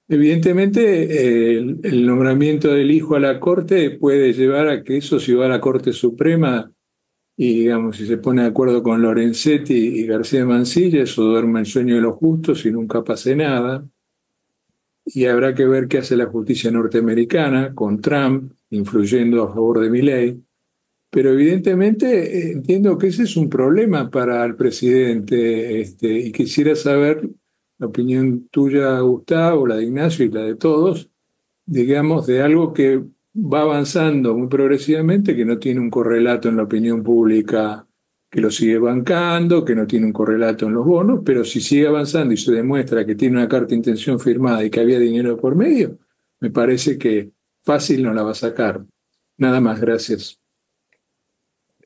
Evidentemente, el nombramiento del hijo a la Corte puede llevar a que eso, si va a la Corte Suprema, y digamos, si se pone de acuerdo con Lorenzetti y García Mansilla, eso duerme el sueño de los justos y nunca pase nada. Y habrá que ver qué hace la justicia norteamericana con Trump, influyendo a favor de Milei. Pero evidentemente entiendo que ese es un problema para el presidente, y quisiera saber la opinión tuya, Gustavo, la de Ignacio y la de todos, digamos, de algo que va avanzando muy progresivamente, que no tiene un correlato en la opinión pública que lo sigue bancando, que no tiene un correlato en los bonos, pero si sigue avanzando y se demuestra que tiene una carta de intención firmada y que había dinero por medio, me parece que fácil no la va a sacar. Nada más, gracias.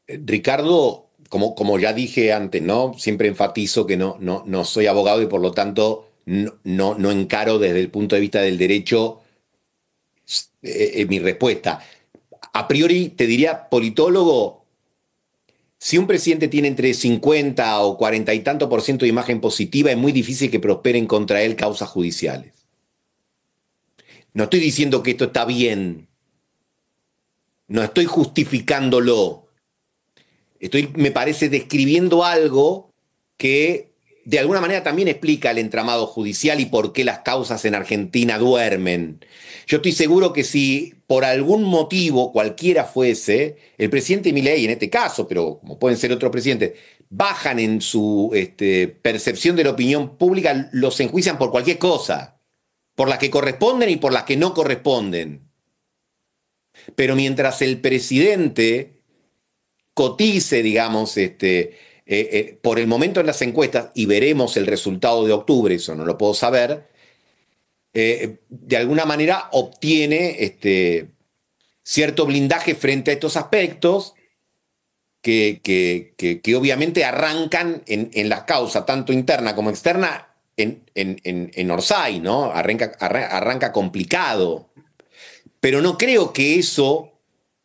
Ricardo, como ya dije antes, ¿no? Siempre enfatizo que no soy abogado y por lo tanto no encaro desde el punto de vista del derecho mi respuesta. a priori te diría, politólogo, si un presidente tiene entre 50 o 40 y tanto % de imagen positiva, es muy difícil que prosperen contra él causas judiciales. No estoy diciendo que esto está bien, no estoy justificándolo. Estoy, me parece, describiendo algo que de alguna manera también explica el entramado judicial y por qué las causas en Argentina duermen. Yo estoy seguro que si por algún motivo, cualquiera fuese, el presidente Milei, en este caso, pero como pueden ser otros presidentes, bajan en su percepción de la opinión pública, los enjuician por cualquier cosa, por las que corresponden y por las que no corresponden. Pero mientras el presidente cotice, digamos, por el momento en las encuestas, y veremos el resultado de octubre, eso no lo puedo saber, de alguna manera obtiene cierto blindaje frente a estos aspectos que obviamente arrancan en la causa, tanto interna como externa, en Orsay, ¿no? Arranca complicado. Pero no creo que eso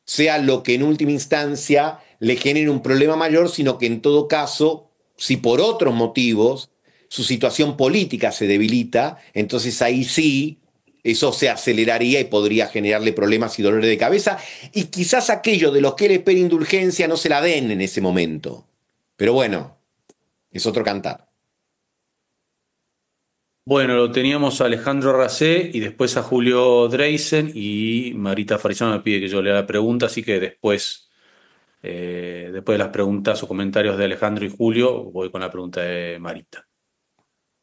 sea lo que en última instancia le genere un problema mayor, sino que en todo caso, si por otros motivos su situación política se debilita, entonces ahí sí, eso se aceleraría y podría generarle problemas y dolores de cabeza, y quizás aquellos de los que él espera indulgencia no se la den en ese momento. Pero bueno, es otro cantar. Bueno, lo teníamos a Alejandro Racé y después a Julio Dreisen, y Marita Farizano me pide que yo lea la pregunta, así que después de las preguntas o comentarios de Alejandro y Julio, voy con la pregunta de Marita.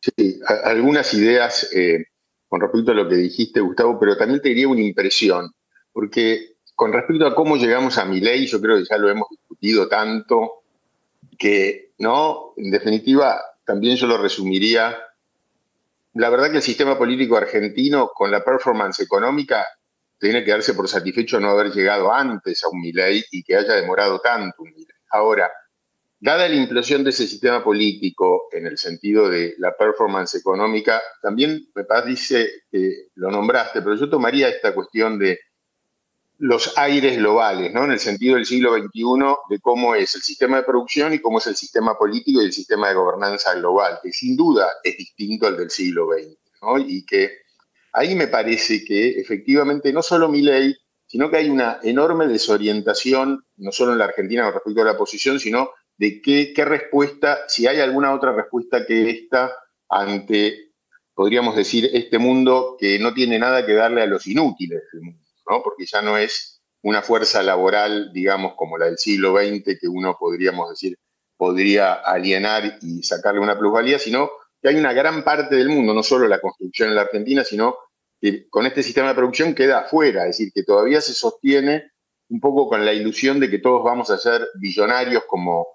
Sí, algunas ideas con respecto a lo que dijiste, Gustavo, pero también te diría una impresión, porque con respecto a cómo llegamos a Milei, yo creo que ya lo hemos discutido tanto, que, ¿no? En definitiva, también yo lo resumiría. La verdad que el sistema político argentino, con la performance económica, tiene que darse por satisfecho no haber llegado antes a un Milei y que haya demorado tanto un Milei. Ahora, dada la implosión de ese sistema político en el sentido de la performance económica, también me parece que lo nombraste, pero yo tomaría esta cuestión de los aires globales, ¿no? En el sentido del siglo XXI, de cómo es el sistema de producción y cómo es el sistema político y el sistema de gobernanza global, que sin duda es distinto al del siglo XX, ¿no? Y que ahí me parece que efectivamente no solo Milei, sino que hay una enorme desorientación, no solo en la Argentina con respecto a la posición, sino de qué respuesta, si hay alguna otra respuesta que esta ante, podríamos decir, este mundo que no tiene nada que darle a los inútiles del mundo, ¿no? Porque ya no es una fuerza laboral, digamos, como la del siglo XX, que uno podríamos decir, podría alienar y sacarle una plusvalía, sino que hay una gran parte del mundo, no solo la construcción en la Argentina, sino que con este sistema de producción queda afuera, es decir, que todavía se sostiene un poco con la ilusión de que todos vamos a ser billonarios como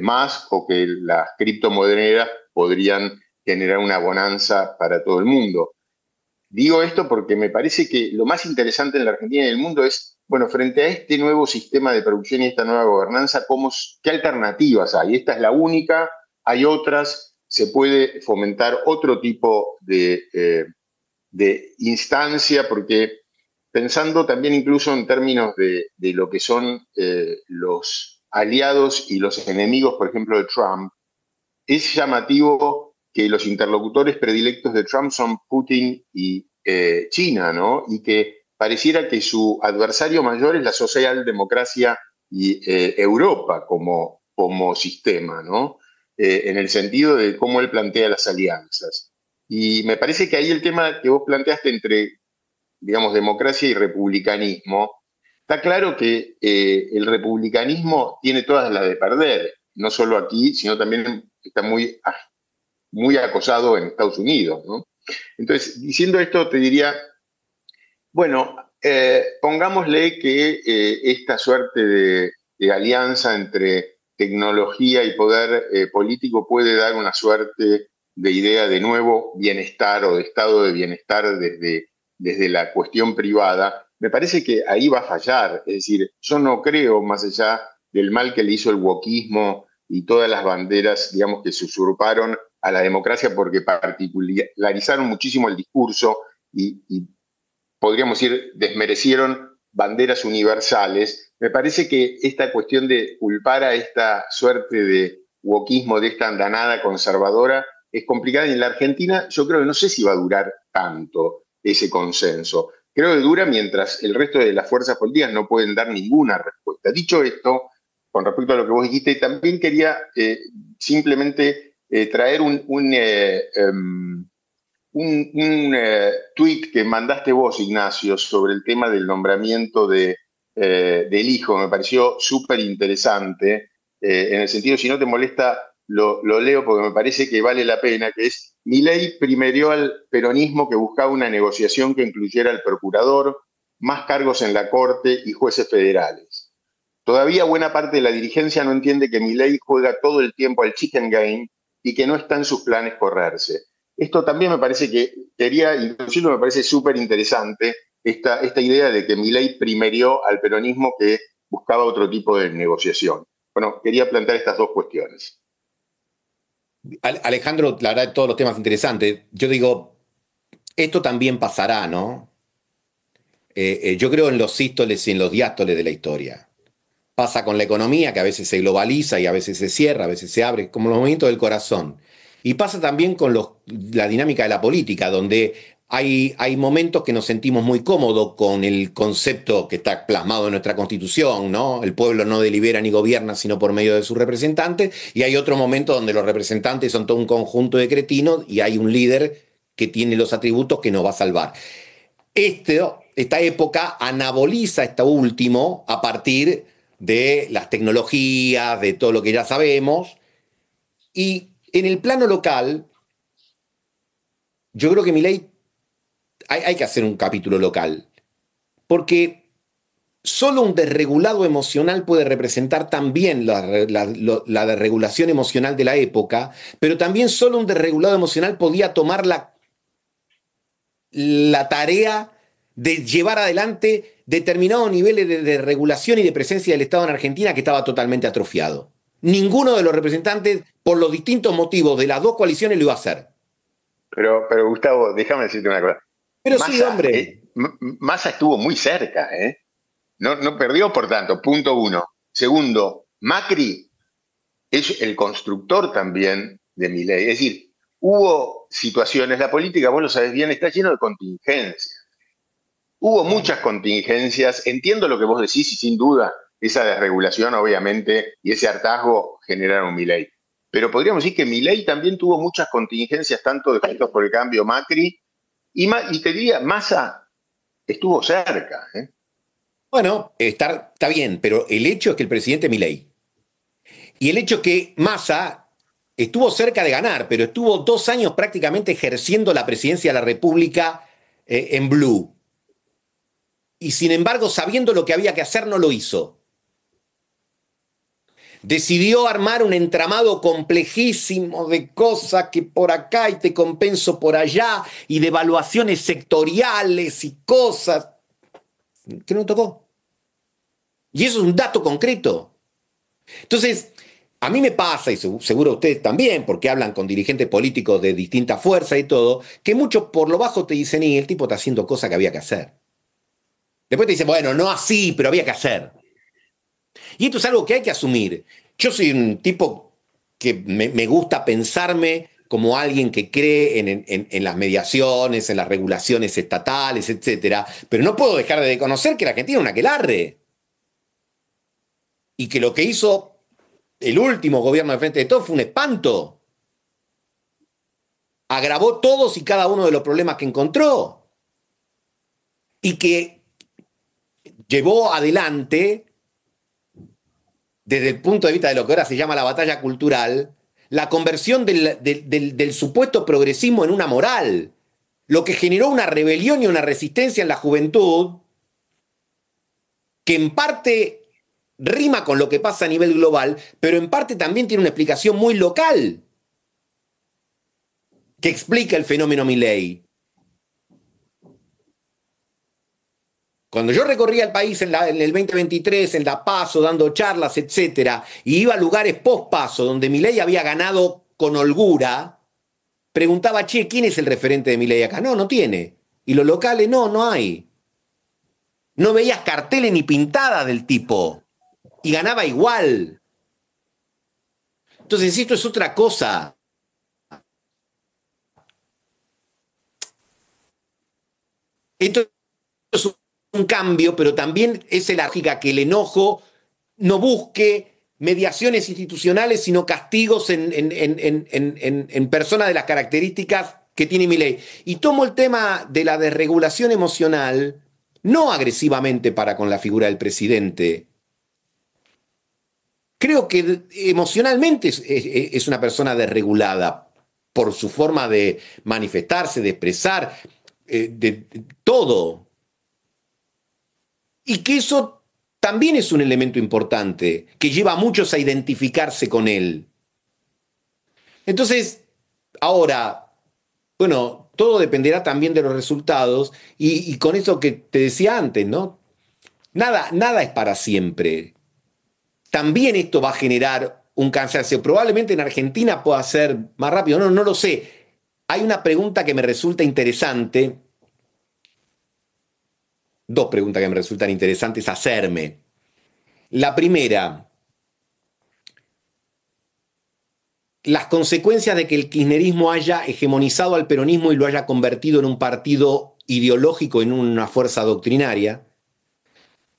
más, o que las criptomonedas podrían generar una bonanza para todo el mundo. Digo esto porque me parece que lo más interesante en la Argentina y en el mundo es, bueno, frente a este nuevo sistema de producción y esta nueva gobernanza, ¿qué alternativas hay? Esta es la única, hay otras, se puede fomentar otro tipo de instancia, porque pensando también incluso en términos de lo que son los aliados y los enemigos, por ejemplo, de Trump, es llamativo que los interlocutores predilectos de Trump son Putin y China, ¿no? Y que pareciera que su adversario mayor es la socialdemocracia y Europa como sistema, ¿no? En el sentido de cómo él plantea las alianzas. Y me parece que ahí el tema que vos planteaste entre, digamos, democracia y republicanismo, está claro que el republicanismo tiene todas las de perder, no solo aquí, sino también está muy acosado en Estados Unidos, ¿no? Entonces, diciendo esto, te diría, bueno, pongámosle que esta suerte de alianza entre tecnología y poder político puede dar una suerte de idea de nuevo bienestar o de estado de bienestar desde la cuestión privada. Me parece que ahí va a fallar. Es decir, yo no creo, más allá del mal que le hizo el wokismo y todas las banderas, digamos, que se usurparon a la democracia porque particularizaron muchísimo el discurso y podríamos decir, desmerecieron banderas universales, me parece que esta cuestión de culpar a esta suerte de wokismo, de esta andanada conservadora, es complicada. Y en la Argentina yo creo que no sé si va a durar tanto ese consenso. Creo que dura mientras el resto de las fuerzas políticas no pueden dar ninguna respuesta. Dicho esto, con respecto a lo que vos dijiste, también quería simplemente traer un tuit que mandaste vos, Ignacio, sobre el tema del nombramiento del hijo. Me pareció súper interesante, en el sentido, si no te molesta, lo leo porque me parece que vale la pena, que es: Milei primerió al peronismo que buscaba una negociación que incluyera al procurador, más cargos en la corte y jueces federales. Todavía buena parte de la dirigencia no entiende que Milei juega todo el tiempo al chicken game y que no está en sus planes correrse. Esto también me parece que inclusive me parece súper interesante, esta idea de que Milei primerió al peronismo que buscaba otro tipo de negociación. Bueno, quería plantear estas dos cuestiones. Alejandro, la verdad, todos los temas interesantes. Yo digo, esto también pasará, ¿no? Yo creo en los sístoles y en los diástoles de la historia. Pasa con la economía, que a veces se globaliza y a veces se cierra, a veces se abre, como los movimientos del corazón. Y pasa también con la dinámica de la política, donde hay momentos que nos sentimos muy cómodos con el concepto que está plasmado en nuestra Constitución, ¿no? El pueblo no delibera ni gobierna sino por medio de sus representantes, y hay otro momento donde los representantes son todo un conjunto de cretinos y hay un líder que tiene los atributos que nos va a salvar. Esta época anaboliza esto último a partir de las tecnologías, de todo lo que ya sabemos, y en el plano local, yo creo que Milei hay que hacer un capítulo local, porque solo un desregulado emocional puede representar también la desregulación emocional de la época, pero también solo un desregulado emocional podía tomar la tarea de llevar adelante determinados niveles de regulación y de presencia del Estado en Argentina que estaba totalmente atrofiado. Ninguno de los representantes, por los distintos motivos de las dos coaliciones, lo iba a hacer. Pero Gustavo, déjame decirte una cosa. Pero Massa, sí, hombre. Massa estuvo muy cerca, ¿eh? No perdió, por tanto, punto uno. Segundo, Macri es el constructor también de Milei. Es decir, hubo situaciones, la política, vos lo sabés bien, está lleno de contingencias. Hubo muchas contingencias, entiendo lo que vos decís y sin duda esa desregulación obviamente y ese hartazgo generaron Milei. Pero podríamos decir que Milei también tuvo muchas contingencias, tanto de Juntos por el Cambio, Macri, y te diría, Massa estuvo cerca. Bueno, está bien, pero el hecho es que el presidente Milei, y el hecho es que Massa estuvo cerca de ganar, pero estuvo 2 años prácticamente ejerciendo la presidencia de la República en blue. Y sin embargo, sabiendo lo que había que hacer, no lo hizo. Decidió armar un entramado complejísimo de cosas que por acá y te compenso por allá, y de evaluaciones sectoriales y cosas que no tocó. Y eso es un dato concreto. Entonces, a mí me pasa, y seguro a ustedes también, porque hablan con dirigentes políticos de distintas fuerzas y todo, que muchos por lo bajo te dicen, y el tipo está haciendo cosas que había que hacer. Después te dicen, bueno, no así, pero había que hacer. Y esto es algo que hay que asumir. Yo soy un tipo que me gusta pensarme como alguien que cree en las mediaciones, en las regulaciones estatales, etc. Pero no puedo dejar de reconocer que la Argentina es un aquelarre. Y que lo que hizo el último gobierno de Frente de Todos fue un espanto. Agravó todos y cada uno de los problemas que encontró. Y que llevó adelante, desde el punto de vista de lo que ahora se llama la batalla cultural, la conversión del supuesto progresismo en una moral, lo que generó una rebelión y una resistencia en la juventud que en parte rima con lo que pasa a nivel global, pero en parte también tiene una explicación muy local que explica el fenómeno Milei. Cuando yo recorría el país en el 2023, en la PASO, dando charlas, etc., y iba a lugares post-PASO donde Milei había ganado con holgura, preguntaba, che, ¿quién es el referente de Milei acá? No tiene. Y los locales, no hay. No veías carteles ni pintadas del tipo. Y ganaba igual. Entonces, esto es otra cosa. Esto es un cambio, pero también es la lógica que el enojo no busque mediaciones institucionales, sino castigos en personas de las características que tiene Milei. Y tomo el tema de la desregulación emocional, no agresivamente para con la figura del presidente. Creo que emocionalmente es una persona desregulada por su forma de manifestarse, de expresar, de todo. Y que eso también es un elemento importante, que lleva a muchos a identificarse con él. Entonces, ahora, bueno, todo dependerá también de los resultados, y con eso que te decía antes, ¿no? Nada es para siempre. También esto va a generar un cansancio. Probablemente en Argentina pueda ser más rápido, no lo sé. Hay una pregunta que me resulta interesante, dos preguntas que me resultan interesantes hacerme. La primera, las consecuencias de que el kirchnerismo haya hegemonizado al peronismo y lo haya convertido en un partido ideológico, en una fuerza doctrinaria,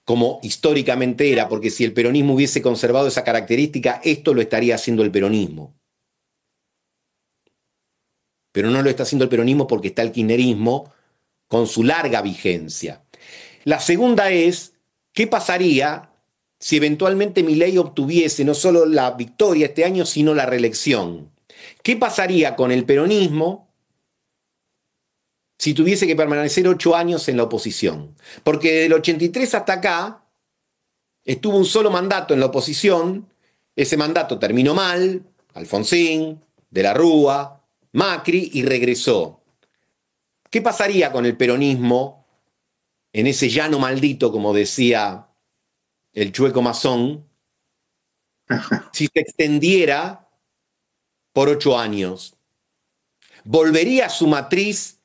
como históricamente era, porque si el peronismo hubiese conservado esa característica, esto lo estaría haciendo el peronismo. Pero no lo está haciendo el peronismo porque está el kirchnerismo con su larga vigencia. La segunda es, ¿qué pasaría si eventualmente Milei obtuviese no solo la victoria este año, sino la reelección? ¿Qué pasaría con el peronismo si tuviese que permanecer 8 años en la oposición? Porque del 83 hasta acá estuvo un solo mandato en la oposición, ese mandato terminó mal, Alfonsín, De la Rúa, Macri, y regresó. ¿Qué pasaría con el peronismo en ese llano maldito, como decía el chueco masón, si se extendiera por 8 años? ¿Volvería a su matriz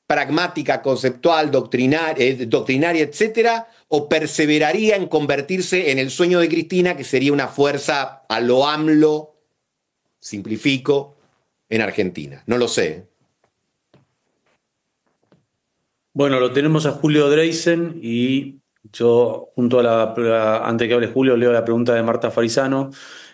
pragmática, conceptual, doctrinaria, etcétera, o perseveraría en convertirse en el sueño de Cristina, que sería una fuerza a lo AMLO, simplifico, en Argentina? No lo sé. Bueno, lo tenemos a Julio Dreisen y yo, antes que hable Julio, leo la pregunta de Marta Farisano,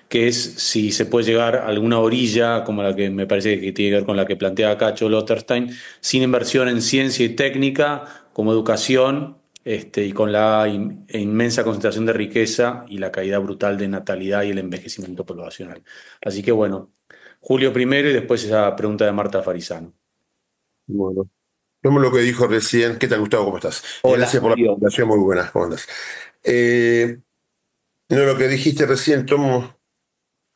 que es si se puede llegar a alguna orilla, como la que me parece que tiene que ver con la que plantea Cacho Lotterstein, sin inversión en ciencia y técnica, como educación, y con la inmensa concentración de riqueza y la caída brutal de natalidad y el envejecimiento poblacional. Así que bueno, Julio primero y después esa pregunta de Marta Farisano. Bueno, vemos lo que dijo recién. ¿Qué tal, Gustavo? ¿Cómo estás? Hola, Gracias por la Julio. presentación, muy buena. ¿Cómo andas? No, lo que dijiste recién, tomo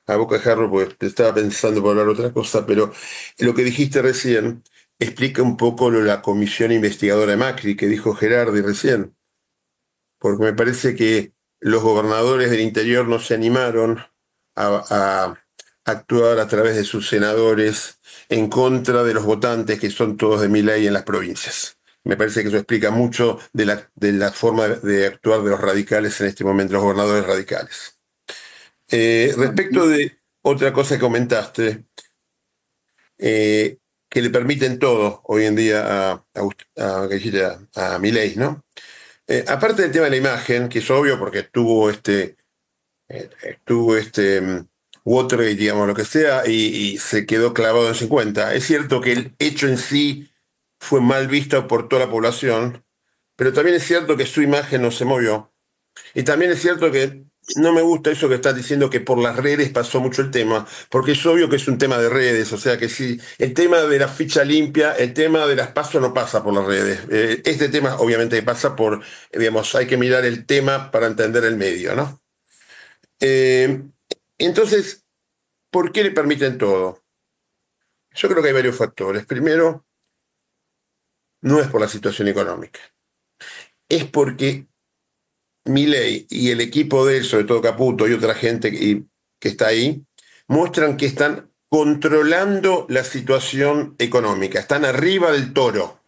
a boca de jarro porque te estaba pensando por hablar otra cosa, pero lo que dijiste recién explica un poco la comisión investigadora de Macri que dijo Gerardi recién, porque me parece que los gobernadores del interior no se animaron a actuar a través de sus senadores en contra de los votantes que son todos de Milei en las provincias. Me parece que eso explica mucho de la forma de actuar de los radicales en este momento, los gobernadores radicales. Respecto de otra cosa que comentaste, que le permiten todo hoy en día a Milei, ¿no? Aparte del tema de la imagen, que es obvio porque estuvo Watergate, digamos, lo que sea, y se quedó clavado en 50. Es cierto que el hecho en sí fue mal visto por toda la población, pero también es cierto que su imagen no se movió. Y también es cierto que no me gusta eso que estás diciendo que por las redes pasó mucho el tema, porque es obvio que es un tema de redes, o sea que si el tema de la ficha limpia, el tema de las PASO no pasa por las redes. Este tema obviamente pasa por, digamos, hay que mirar el tema para entender el medio, ¿no? Entonces, ¿por qué le permiten todo? Yo creo que hay varios factores. Primero, no es por la situación económica, es porque Milei y el equipo de él, sobre todo Caputo y otra gente que está ahí, muestran que están controlando la situación económica, están arriba del toro.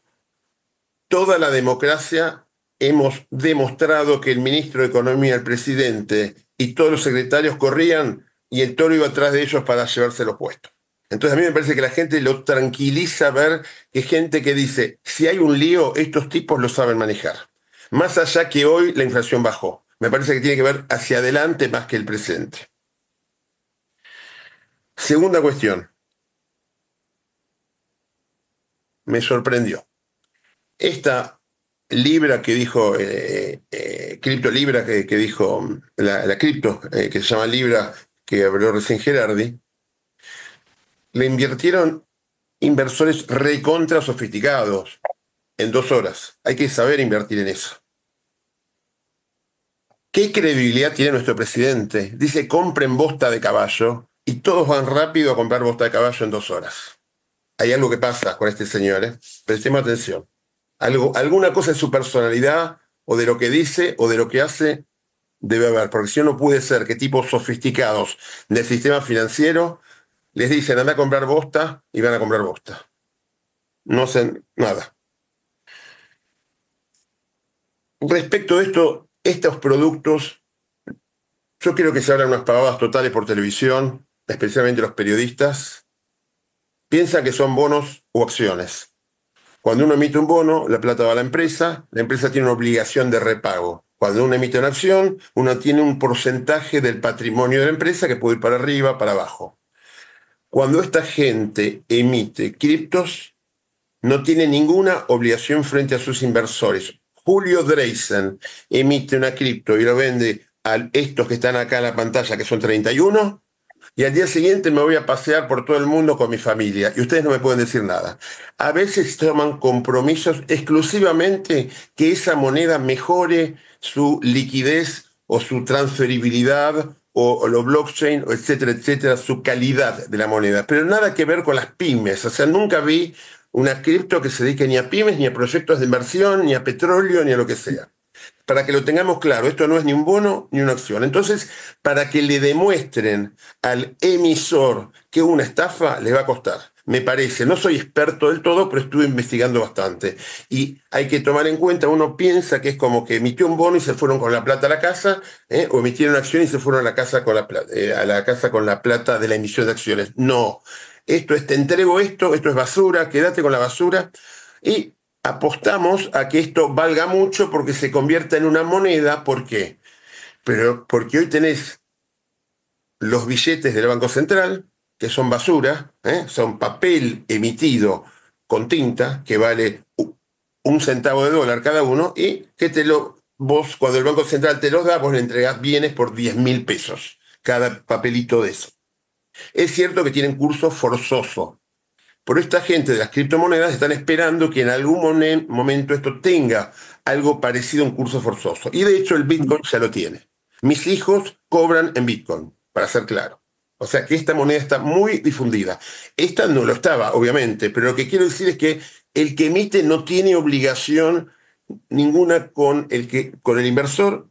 Toda la democracia hemos demostrado que el ministro de Economía, el presidente y todos los secretarios corrían y el toro iba atrás de ellos para llevarse los puestos. Entonces a mí me parece que la gente lo tranquiliza ver que gente que dice, si hay un lío, estos tipos lo saben manejar. Más allá que hoy la inflación bajó. Me parece que tiene que ver hacia adelante más que el presente. Segunda cuestión. Me sorprendió. Esta libra que dijo, criptolibra que dijo, la cripto, que se llama libra, que habló recién Gerardi, le invirtieron inversores recontra sofisticados en 2 horas. Hay que saber invertir en eso. ¿Qué credibilidad tiene nuestro presidente? Dice, compren bosta de caballo y todos van rápido a comprar bosta de caballo en 2 horas. Hay algo que pasa con este señor, ¿eh? Prestemos atención. Alguna cosa de su personalidad o de lo que dice o de lo que hace debe haber, porque si no, no puede ser que tipos sofisticados del sistema financiero les dicen anda a comprar bosta y van a comprar bosta. No hacen nada. Respecto de esto, estos productos, yo creo que se hablan unas pavadas totales por televisión, especialmente los periodistas, piensan que son bonos o acciones. Cuando uno emite un bono, la plata va a la empresa tiene una obligación de repago. Cuando uno emite una acción, uno tiene un porcentaje del patrimonio de la empresa que puede ir para arriba, para abajo. Cuando esta gente emite criptos, no tiene ninguna obligación frente a sus inversores. Julio Dreisen emite una cripto y lo vende a estos que están acá en la pantalla, que son 31, y al día siguiente me voy a pasear por todo el mundo con mi familia, y ustedes no me pueden decir nada. A veces toman compromisos exclusivamente que esa moneda mejore su liquidez o su transferibilidad o lo blockchain, etcétera, etcétera, su calidad de la moneda. Pero nada que ver con las pymes. O sea, nunca vi una cripto que se dedique ni a pymes, ni a proyectos de inversión, ni a petróleo, ni a lo que sea. Para que lo tengamos claro, esto no es ni un bono ni una acción. Entonces, para que le demuestren al emisor que una estafa, les va a costar. Me parece, no soy experto del todo, pero estuve investigando bastante. Y hay que tomar en cuenta, uno piensa que es como que emitió un bono y se fueron con la plata a la casa, o emitieron acción y se fueron a la casa con la plata de la emisión de acciones. No, esto es, te entrego esto es basura, quédate con la basura. Y apostamos a que esto valga mucho porque se convierta en una moneda. ¿Por qué? Porque hoy tenés los billetes del Banco Central, que son basura, son papel emitido con tinta, que vale $0.01 cada uno, y que vos, cuando el Banco Central te los da, vos le entregás bienes por 10.000 pesos, cada papelito de eso. Es cierto que tienen curso forzoso. Pero esta gente de las criptomonedas están esperando que en algún momento esto tenga algo parecido a un curso forzoso. Y de hecho el Bitcoin ya lo tiene. Mis hijos cobran en Bitcoin, para ser claro. O sea que esta moneda está muy difundida. Esta no lo estaba, obviamente, pero lo que quiero decir es que el que emite no tiene obligación ninguna con el inversor,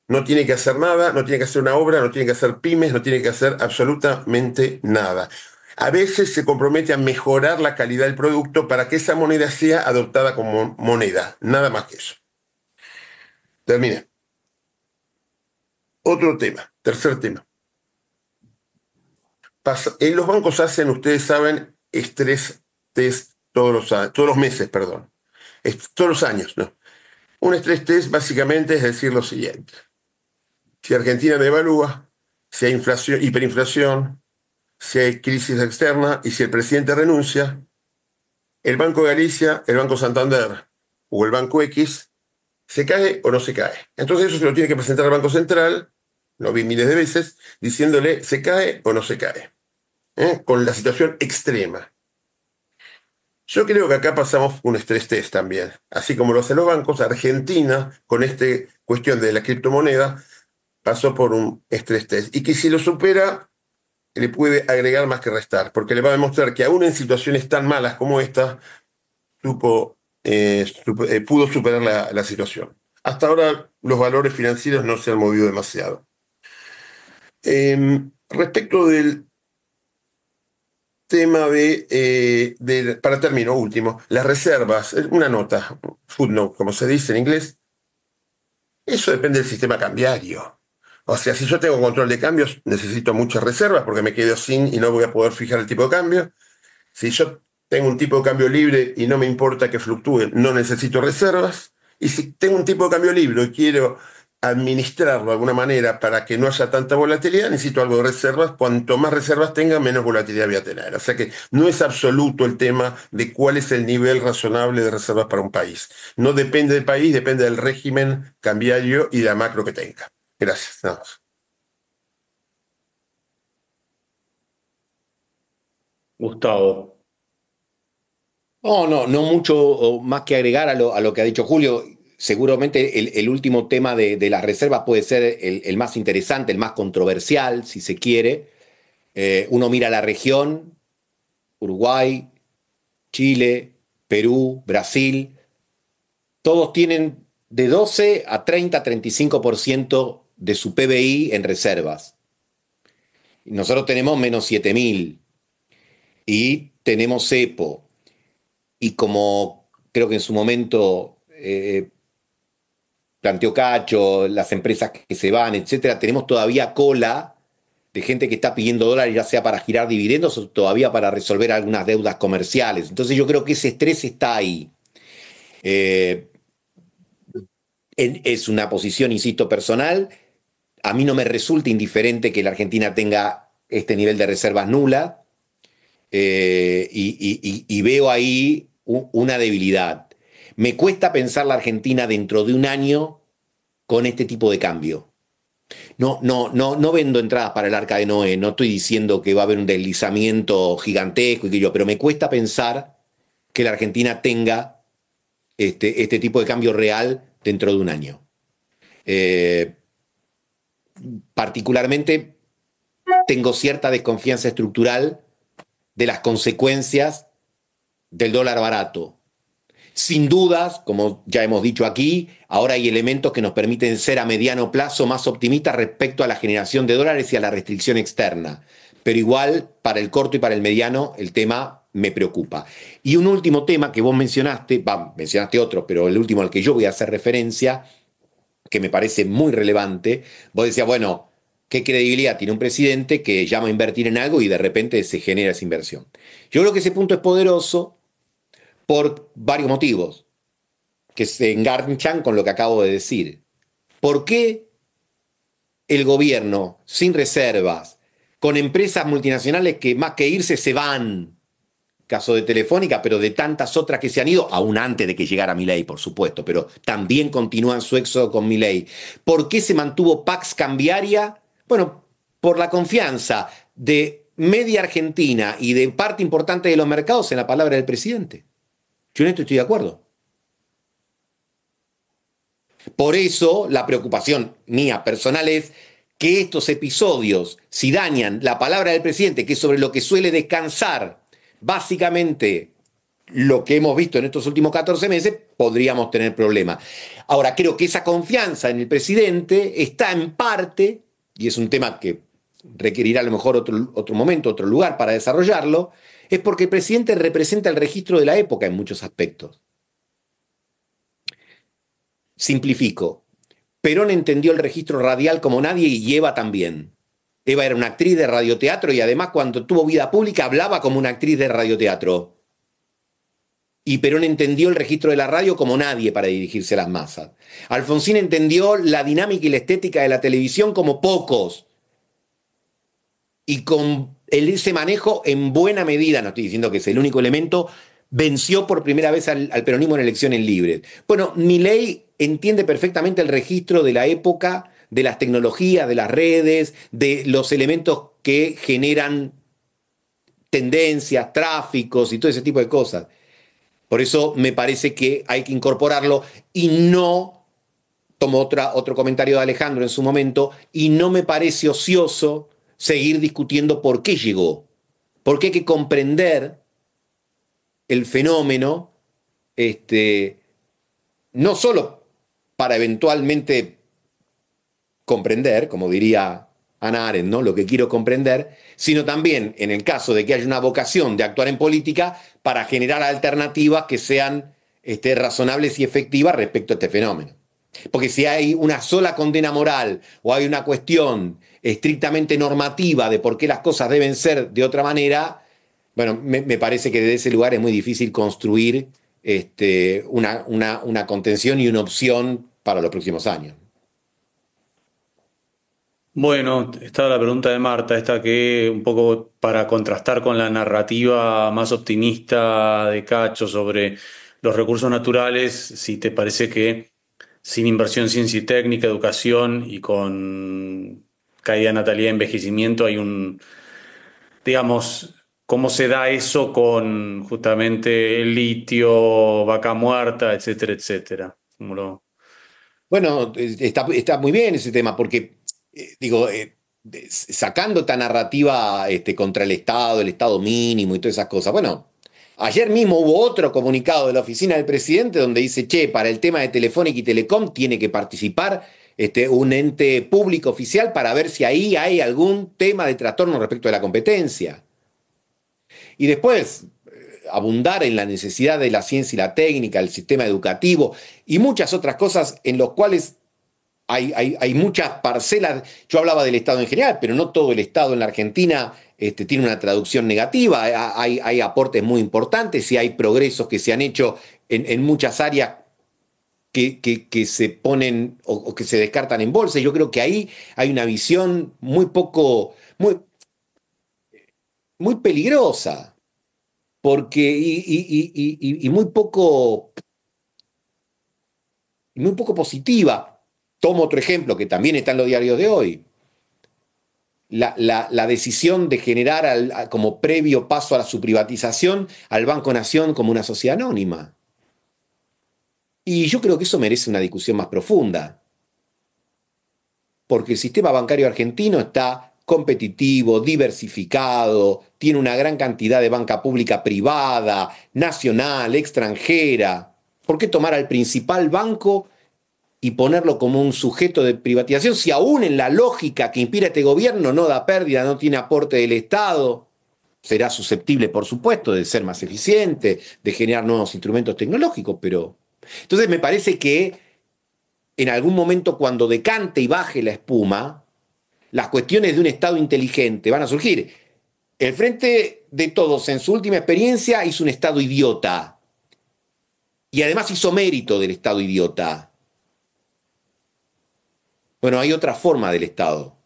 no tiene que hacer nada, no tiene que hacer una obra, no tiene que hacer pymes, no tiene que hacer absolutamente nada. A veces se compromete a mejorar la calidad del producto para que esa moneda sea adoptada como moneda. Nada más que eso. Terminé. Otro tema, tercer tema. En los bancos hacen, ustedes saben, estrés test todos los meses, perdón. Todos los años, ¿no? Un estrés test básicamente es decir lo siguiente. Si Argentina devalúa, si hay inflación, hiperinflación, si hay crisis externa y si el presidente renuncia, el Banco Galicia, el Banco Santander o el Banco X, ¿se cae o no se cae? Entonces eso se lo tiene que presentar al Banco Central, lo vi miles de veces, diciéndole ¿se cae o no se cae? Con la situación extrema. Yo creo que acá pasamos un estrés test también. Así como lo hacen los bancos, Argentina, con esta cuestión de la criptomoneda, pasó por un estrés test. Y que si lo supera, le puede agregar más que restar, porque le va a demostrar que aún en situaciones tan malas como esta, pudo superar la situación. Hasta ahora los valores financieros no se han movido demasiado. Respecto del tema para término último, las reservas, una nota, footnote, como se dice en inglés, Eso depende del sistema cambiario. O sea, si yo tengo control de cambios, necesito muchas reservas porque me quedo sin y no voy a poder fijar el tipo de cambio. Si yo tengo un tipo de cambio libre y no me importa que fluctúe, no necesito reservas. Y si tengo un tipo de cambio libre y quiero administrarlo de alguna manera para que no haya tanta volatilidad, necesito algo de reservas. Cuanto más reservas tenga, menos volatilidad voy a tener. O sea que no es absoluto el tema de cuál es el nivel razonable de reservas para un país. No depende del país, depende del régimen cambiario y de la macro que tenga. Gracias. Nada más. Gustavo. No mucho más que agregar a lo que ha dicho Julio. Seguramente el último tema de las reservas puede ser el más interesante, el más controversial, si se quiere. Uno mira la región, Uruguay, Chile, Perú, Brasil, todos tienen de 12 a 30, 35% de su PBI en reservas. Nosotros tenemos menos 7.000 y tenemos cepo. Y como creo que en su momento planteó Cacho, las empresas que se van, etcétera, tenemos todavía cola de gente que está pidiendo dólares, ya sea para girar dividendos o todavía para resolver algunas deudas comerciales. Entonces yo creo que ese estrés está ahí. Es una posición, insisto, personal. A mí no me resulta indiferente que la Argentina tenga este nivel de reservas nula y veo ahí una debilidad. Me cuesta pensar la Argentina dentro de un año con este tipo de cambio. No vendo entradas para el Arca de Noé, no estoy diciendo que va a haber un deslizamiento gigantesco, pero me cuesta pensar que la Argentina tenga este tipo de cambio real dentro de un año. Particularmente tengo cierta desconfianza estructural de las consecuencias del dólar barato. Sin dudas, como ya hemos dicho aquí, ahora hay elementos que nos permiten ser a mediano plazo más optimistas respecto a la generación de dólares y a la restricción externa. Pero igual, para el corto y para el mediano, el tema me preocupa. Y un último tema que vos mencionaste otro, pero el último al que yo voy a hacer referencia, que me parece muy relevante, vos decías, bueno, ¿qué credibilidad tiene un presidente que llama a invertir en algo y de repente se genera esa inversión? Yo creo que ese punto es poderoso por varios motivos que se enganchan con lo que acabo de decir. ¿Por qué el gobierno, sin reservas, con empresas multinacionales que más que irse se van, caso de Telefónica, pero de tantas otras que se han ido, aún antes de que llegara Milei, por supuesto, pero también continúan su éxodo con Milei? ¿Por qué se mantuvo Pax Cambiaria? Bueno, por la confianza de media Argentina y de parte importante de los mercados en la palabra del presidente. Yo en esto estoy de acuerdo. Por eso la preocupación mía personal es que estos episodios, si dañan la palabra del presidente, que es sobre lo que suele descansar básicamente lo que hemos visto en estos últimos 14 meses, podríamos tener problemas. Ahora, creo que esa confianza en el presidente está en parte, y es un tema que requerirá a lo mejor otro momento, otro lugar para desarrollarlo, es porque el presidente representa el registro de la época en muchos aspectos. Simplifico. Perón entendió el registro radial como nadie y Eva también. Eva era una actriz de radioteatro y además cuando tuvo vida pública hablaba como una actriz de radioteatro. Y Perón entendió el registro de la radio como nadie para dirigirse a las masas. Alfonsín entendió la dinámica y la estética de la televisión como pocos. Y con ese manejo, en buena medida, no estoy diciendo que es el único elemento, venció por primera vez al peronismo en elecciones libres. Bueno, Milei entiende perfectamente el registro de la época, de las tecnologías, de las redes, de los elementos que generan tendencias, tráficos y todo ese tipo de cosas. Por eso me parece que hay que incorporarlo y no, tomo otro comentario de Alejandro en su momento, y no me parece ocioso seguir discutiendo por qué llegó. Porque hay que comprender el fenómeno, no solo para eventualmente comprender, como diría Hannah Arendt, ¿no? Lo que quiero comprender, sino también en el caso de que haya una vocación de actuar en política para generar alternativas que sean razonables y efectivas respecto a este fenómeno. Porque si hay una sola condena moral o hay una cuestión estrictamente normativa de por qué las cosas deben ser de otra manera, bueno, me parece que desde ese lugar es muy difícil construir una contención y una opción para los próximos años. Bueno, estaba la pregunta de Marta, esta que un poco para contrastar con la narrativa más optimista de Cacho sobre los recursos naturales, si te parece que sin inversión en ciencia y técnica, educación y con caída de natalidad y envejecimiento hay digamos, cómo se da eso con justamente el litio, vaca muerta, etcétera, etcétera. Bueno, está muy bien ese tema, porque, digo, sacando esta narrativa contra el Estado mínimo y todas esas cosas, bueno, ayer mismo hubo otro comunicado de la oficina del presidente donde dice, che, para el tema de Telefónica y Telecom tiene que participar un ente público oficial para ver si ahí hay algún tema de trastorno respecto de la competencia. Y después, abundar en la necesidad de la ciencia y la técnica, el sistema educativo y muchas otras cosas en los cuales hay muchas parcelas. Yo hablaba del Estado en general, pero no todo el Estado en la Argentina tiene una traducción negativa. Hay aportes muy importantes y hay progresos que se han hecho en muchas áreas que se ponen o que se descartan en bolsa. Yo creo que ahí hay una visión muy peligrosa, porque muy poco positiva. Tomo otro ejemplo que también está en los diarios de hoy. La decisión de generar como previo paso a su privatización al Banco Nación como una sociedad anónima. Y yo creo que eso merece una discusión más profunda. Porque el sistema bancario argentino está competitivo, diversificado, tiene una gran cantidad de banca pública privada, nacional, extranjera. ¿Por qué tomar al principal banco y ponerlo como un sujeto de privatización si aún en la lógica que inspira este gobierno no da pérdida, no tiene aporte del Estado? Será susceptible, por supuesto, de ser más eficiente, de generar nuevos instrumentos tecnológicos, pero... Entonces me parece que en algún momento cuando decante y baje la espuma, las cuestiones de un Estado inteligente van a surgir. El Frente de Todos en su última experiencia hizo un Estado idiota y además hizo mérito del Estado idiota. Bueno, hay otra forma del Estado.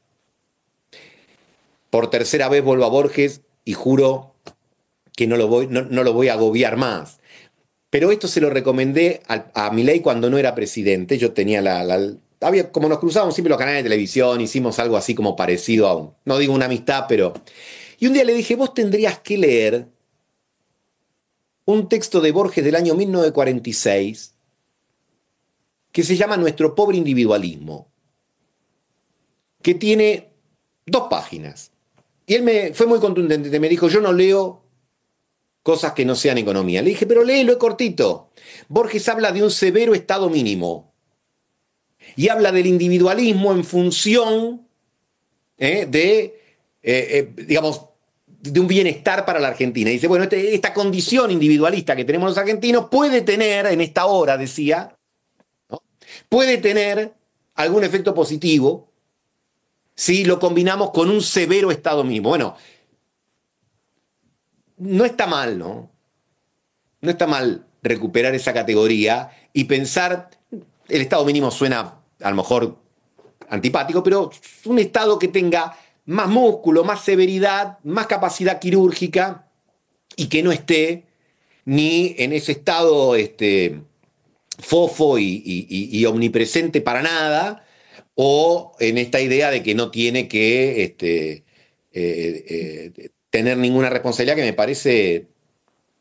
Por tercera vez vuelvo a Borges y juro que no lo voy a agobiar más. Pero esto se lo recomendé a Milei cuando no era presidente. Yo tenía como nos cruzábamos siempre los canales de televisión, hicimos algo así como parecido a no digo una amistad, pero... Y un día le dije, vos tendrías que leer un texto de Borges del año 1946 que se llama Nuestro pobre individualismo, que tiene 2 páginas. Y él fue muy contundente, me dijo, yo no leo cosas que no sean economía. Le dije, pero léelo, es cortito. Borges habla de un severo estado mínimo y habla del individualismo en función digamos, de un bienestar para la Argentina. Dice, bueno, esta condición individualista que tenemos los argentinos puede tener, en esta hora, decía, ¿no? Puede tener algún efecto positivo si lo combinamos con un severo estado mínimo. Bueno, no está mal, ¿no? No está mal recuperar esa categoría y pensar, el estado mínimo suena a lo mejor antipático, pero un estado que tenga más músculo, más severidad, más capacidad quirúrgica y que no esté ni en ese estado fofo y omnipresente para nada, o en esta idea de que no tiene que tener ninguna responsabilidad, que me parece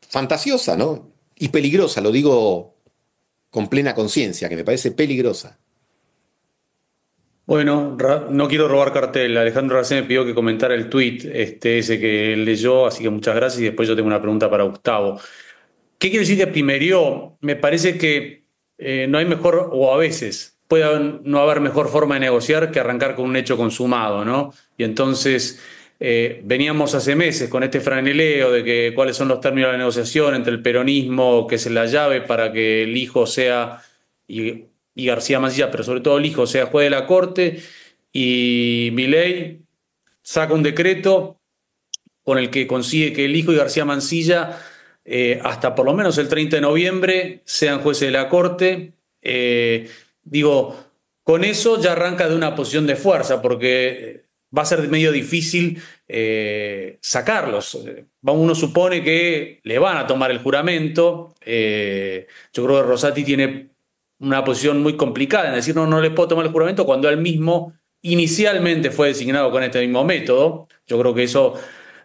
fantasiosa, ¿no? Y peligrosa, lo digo con plena conciencia, que me parece peligrosa. Bueno, no quiero robar cartel. Alejandro Racén me pidió que comentara el tuit ese que él leyó, así que muchas gracias. Y después yo tengo una pregunta para Gustavo. ¿Qué quiero decir de primerió? Me parece que no hay mejor, o a veces puede no haber mejor forma de negociar que arrancar con un hecho consumado, ¿no? Y entonces veníamos hace meses con este franeleo de que cuáles son los términos de la negociación entre el peronismo, que es la llave para que el hijo sea... Y y García Mancilla, pero sobre todo el hijo, sea juez de la Corte, y Milei saca un decreto con el que consigue que el hijo y García Mancilla, hasta por lo menos el 30 de noviembre, sean jueces de la Corte. Digo, con eso ya arranca de una posición de fuerza, porque va a ser medio difícil sacarlos. Uno supone que le van a tomar el juramento. Yo creo que Rosati tiene una posición muy complicada en decir, no le puedo tomar el juramento cuando él mismo inicialmente fue designado con este mismo método. Yo creo que eso,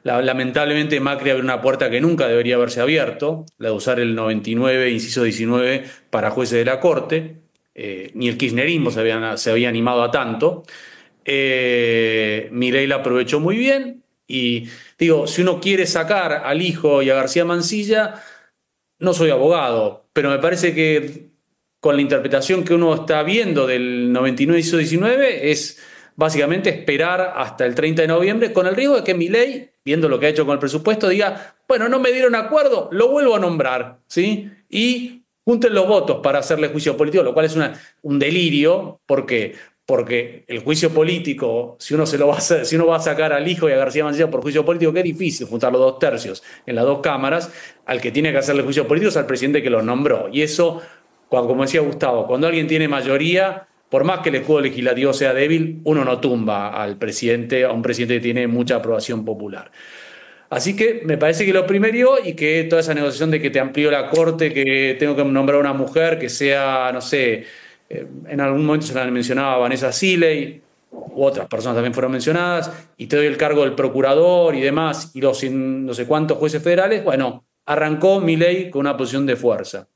lamentablemente, Macri abre una puerta que nunca debería haberse abierto, la de usar el 99, inciso 19, para jueces de la Corte. Ni el kirchnerismo se había animado a tanto. Milei la aprovechó muy bien y digo, si uno quiere sacar al hijo y a García Mancilla, no soy abogado, pero me parece que con la interpretación que uno está viendo del 99 ISO 19 es básicamente esperar hasta el 30 de noviembre con el riesgo de que Milei, viendo lo que ha hecho con el presupuesto, diga, bueno, no me dieron acuerdo, lo vuelvo a nombrar, ¿sí? Y junten los votos para hacerle juicio político, lo cual es un delirio. ¿Por qué? Porque el juicio político, si uno va a sacar al hijo y a García Mancilla por juicio político, que es difícil juntar los 2/3 en las dos cámaras, al que tiene que hacerle juicio político es al presidente que los nombró. Y eso, como decía Gustavo, cuando alguien tiene mayoría, por más que el escudo legislativo sea débil, uno no tumba al presidente, a un presidente que tiene mucha aprobación popular. Así que me parece que lo primero, y que toda esa negociación de que te amplió la Corte, que tengo que nombrar a una mujer que sea, no sé, en algún momento se la mencionaba Vanessa Siley, u otras personas también fueron mencionadas, y te doy el cargo del procurador y demás, y los no sé cuántos jueces federales, bueno, arrancó Milei con una posición de fuerza.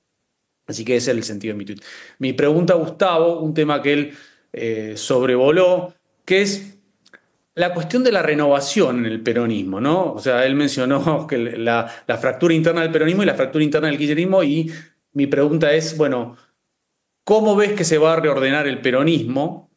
Así que ese es el sentido de mi tuit. Mi pregunta a Gustavo, un tema que él sobrevoló, que es la cuestión de la renovación en el peronismo, ¿no? O sea, él mencionó que la fractura interna del peronismo y la fractura interna del kirchnerismo, y mi pregunta es, bueno, ¿cómo ves que se va a reordenar el peronismo?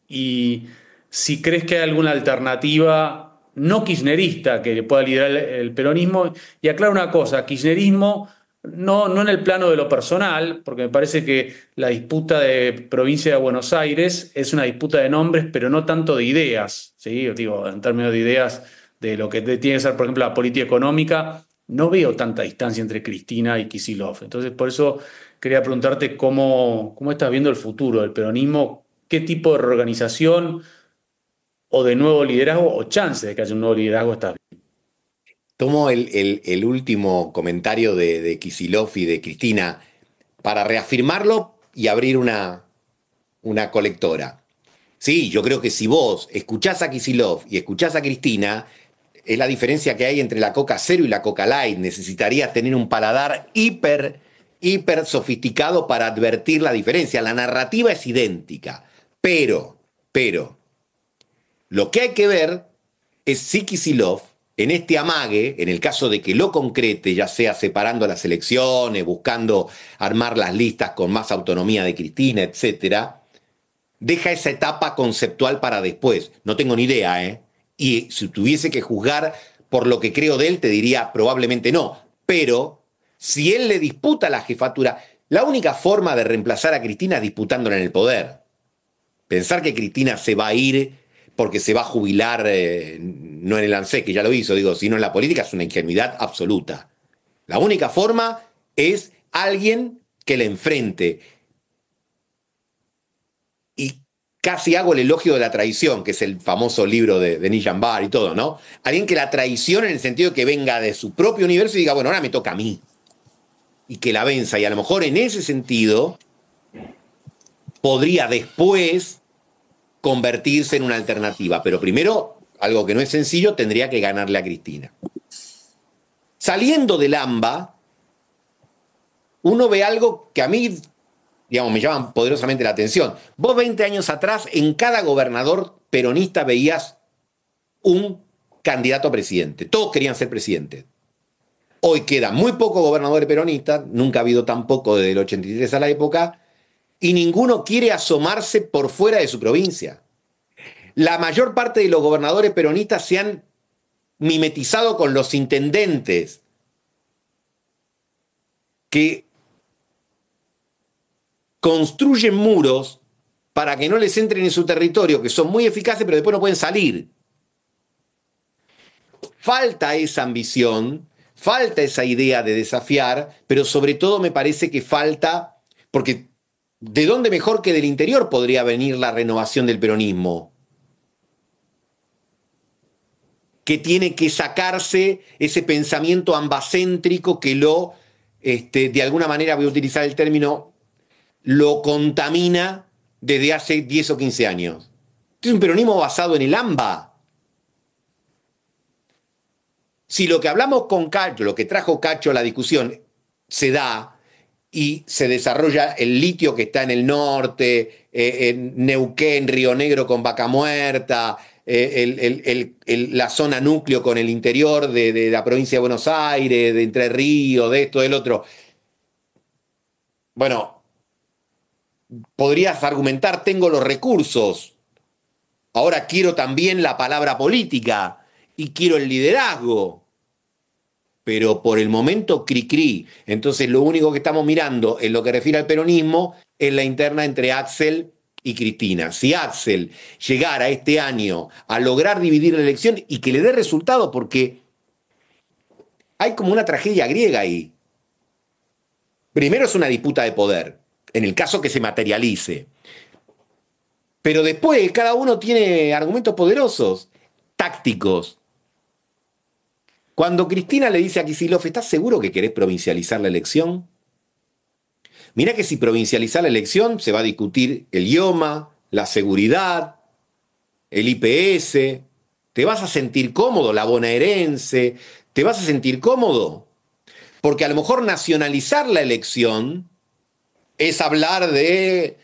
Y si crees que hay alguna alternativa no kirchnerista que pueda liderar el peronismo. Y aclaro una cosa, kirchnerismo no en el plano de lo personal, porque me parece que la disputa de provincia de Buenos Aires es una disputa de nombres, pero no tanto de ideas, ¿sí? Digo, en términos de ideas de lo que tiene que ser, por ejemplo, la política económica, no veo tanta distancia entre Cristina y Kicillof. Entonces, por eso quería preguntarte cómo estás viendo el futuro del peronismo, qué tipo de reorganización o de nuevo liderazgo o chance de que haya un nuevo liderazgo estás viendo. Tomo el último comentario de Kicillof y de Cristina para reafirmarlo y abrir una colectora. Sí, yo creo que si vos escuchás a Kicillof y escuchás a Cristina, es la diferencia que hay entre la Coca Cero y la Coca Light. Necesitarías tener un paladar hiper sofisticado para advertir la diferencia. La narrativa es idéntica, pero, lo que hay que ver es si Kicillof, en este amague, en el caso de que lo concrete, ya sea separando las elecciones, buscando armar las listas con más autonomía de Cristina, etcétera, deja esa etapa conceptual para después. No tengo ni idea, ¿eh? Y si tuviese que juzgar por lo que creo de él, te diría probablemente no. Pero si él le disputa la jefatura, la única forma de reemplazar a Cristina es disputándola en el poder. Pensar que Cristina se va a ir porque se va a jubilar, no en el ANSES, que ya lo hizo, digo, sino en la política, es una ingenuidad absoluta. La única forma es alguien que le enfrente. Y casi hago el elogio de la traición, que es el famoso libro de Nishan Bar y todo, ¿no? Alguien que la traicione en el sentido de que venga de su propio universo y diga, bueno, ahora me toca a mí. Y que la venza. Y a lo mejor en ese sentido podría después convertirse en una alternativa. Pero primero, algo que no es sencillo, tendría que ganarle a Cristina. Saliendo del AMBA, uno ve algo que a mí, digamos, me llama poderosamente la atención. Vos 20 años atrás, en cada gobernador peronista veías un candidato a presidente. Todos querían ser presidente. Hoy quedan muy pocos gobernadores peronistas, nunca ha habido tampoco desde el 83 a la época, y ninguno quiere asomarse por fuera de su provincia. La mayor parte de los gobernadores peronistas se han mimetizado con los intendentes que construyen muros para que no les entren en su territorio, que son muy eficaces, pero después no pueden salir. Falta esa ambición, falta esa idea de desafiar, pero sobre todo me parece que falta, porque ¿de dónde mejor que del interior podría venir la renovación del peronismo? Que tiene que sacarse ese pensamiento ambacéntrico que lo, de alguna manera, voy a utilizar el término, lo contamina desde hace 10 o 15 años. Este es un peronismo basado en el AMBA. Si lo que hablamos con Cacho, lo que trajo Cacho a la discusión, se da y se desarrolla el litio que está en el norte, en Neuquén, Río Negro con Vaca Muerta, la zona núcleo con el interior de la provincia de Buenos Aires, de Entre Ríos, de esto, del otro. Bueno, podrías argumentar, tengo los recursos, ahora quiero también la palabra política y quiero el liderazgo, pero por el momento cri-cri. Entonces lo único que estamos mirando en lo que refiere al peronismo es la interna entre Axel y Cristina. Si Axel llegara este año a lograr dividir la elección y que le dé resultado, porque hay como una tragedia griega ahí. Primero es una disputa de poder, en el caso que se materialice. Pero después cada uno tiene argumentos poderosos, tácticos. Cuando Cristina le dice a Kicillof, ¿estás seguro que querés provincializar la elección? Mirá que si provincializar la elección se va a discutir el idioma, la seguridad, el IPS. ¿Te vas a sentir cómodo, la bonaerense? ¿Te vas a sentir cómodo? Porque a lo mejor nacionalizar la elección es hablar de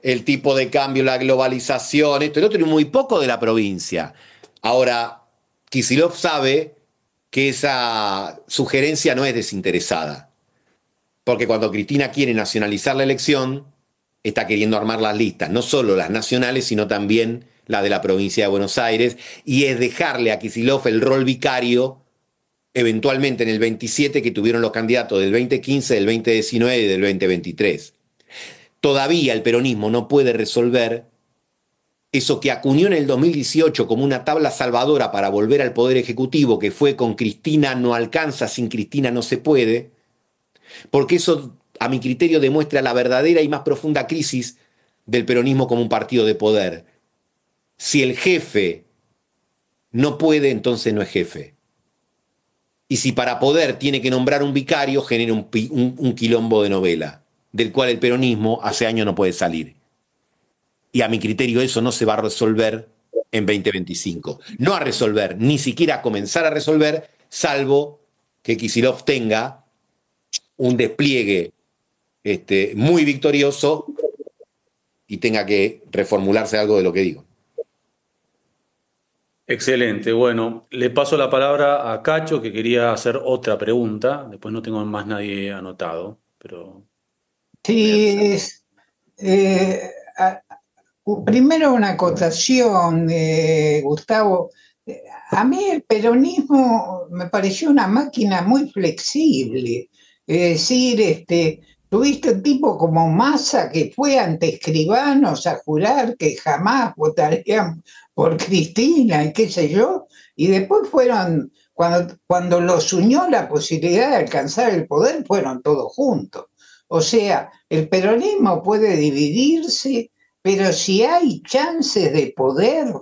el tipo de cambio, la globalización, esto y lo otro, y muy poco de la provincia. Ahora, Kicillof sabe que esa sugerencia no es desinteresada. Porque cuando Cristina quiere nacionalizar la elección, está queriendo armar las listas, no solo las nacionales, sino también la de la provincia de Buenos Aires, y es dejarle a Kicillof el rol vicario, eventualmente en el 27, que tuvieron los candidatos del 2015, del 2019 y del 2023. Todavía el peronismo no puede resolver eso que acuñó en el 2018 como una tabla salvadora para volver al poder ejecutivo, que fue con Cristina no alcanza, sin Cristina no se puede, porque eso, a mi criterio, demuestra la verdadera y más profunda crisis del peronismo como un partido de poder. Si el jefe no puede, entonces no es jefe. Y si para poder tiene que nombrar un vicario, genera un quilombo de novela, del cual el peronismo hace años no puede salir. Y a mi criterio eso no se va a resolver en 2025. No a resolver, ni siquiera a comenzar a resolver, salvo que Kicillof tenga un despliegue muy victorioso y tenga que reformularse algo de lo que digo. Excelente. Bueno, le paso la palabra a Cacho, que quería hacer otra pregunta. Después no tengo más nadie anotado, pero... Sí, primero una acotación, Gustavo. A mí el peronismo me pareció una máquina muy flexible. Es decir, tuviste un tipo como Massa que fue ante escribanos a jurar que jamás votarían por Cristina y qué sé yo, y después fueron, cuando los unió la posibilidad de alcanzar el poder, fueron todos juntos. O sea, el peronismo puede dividirse, pero si hay chances de poder,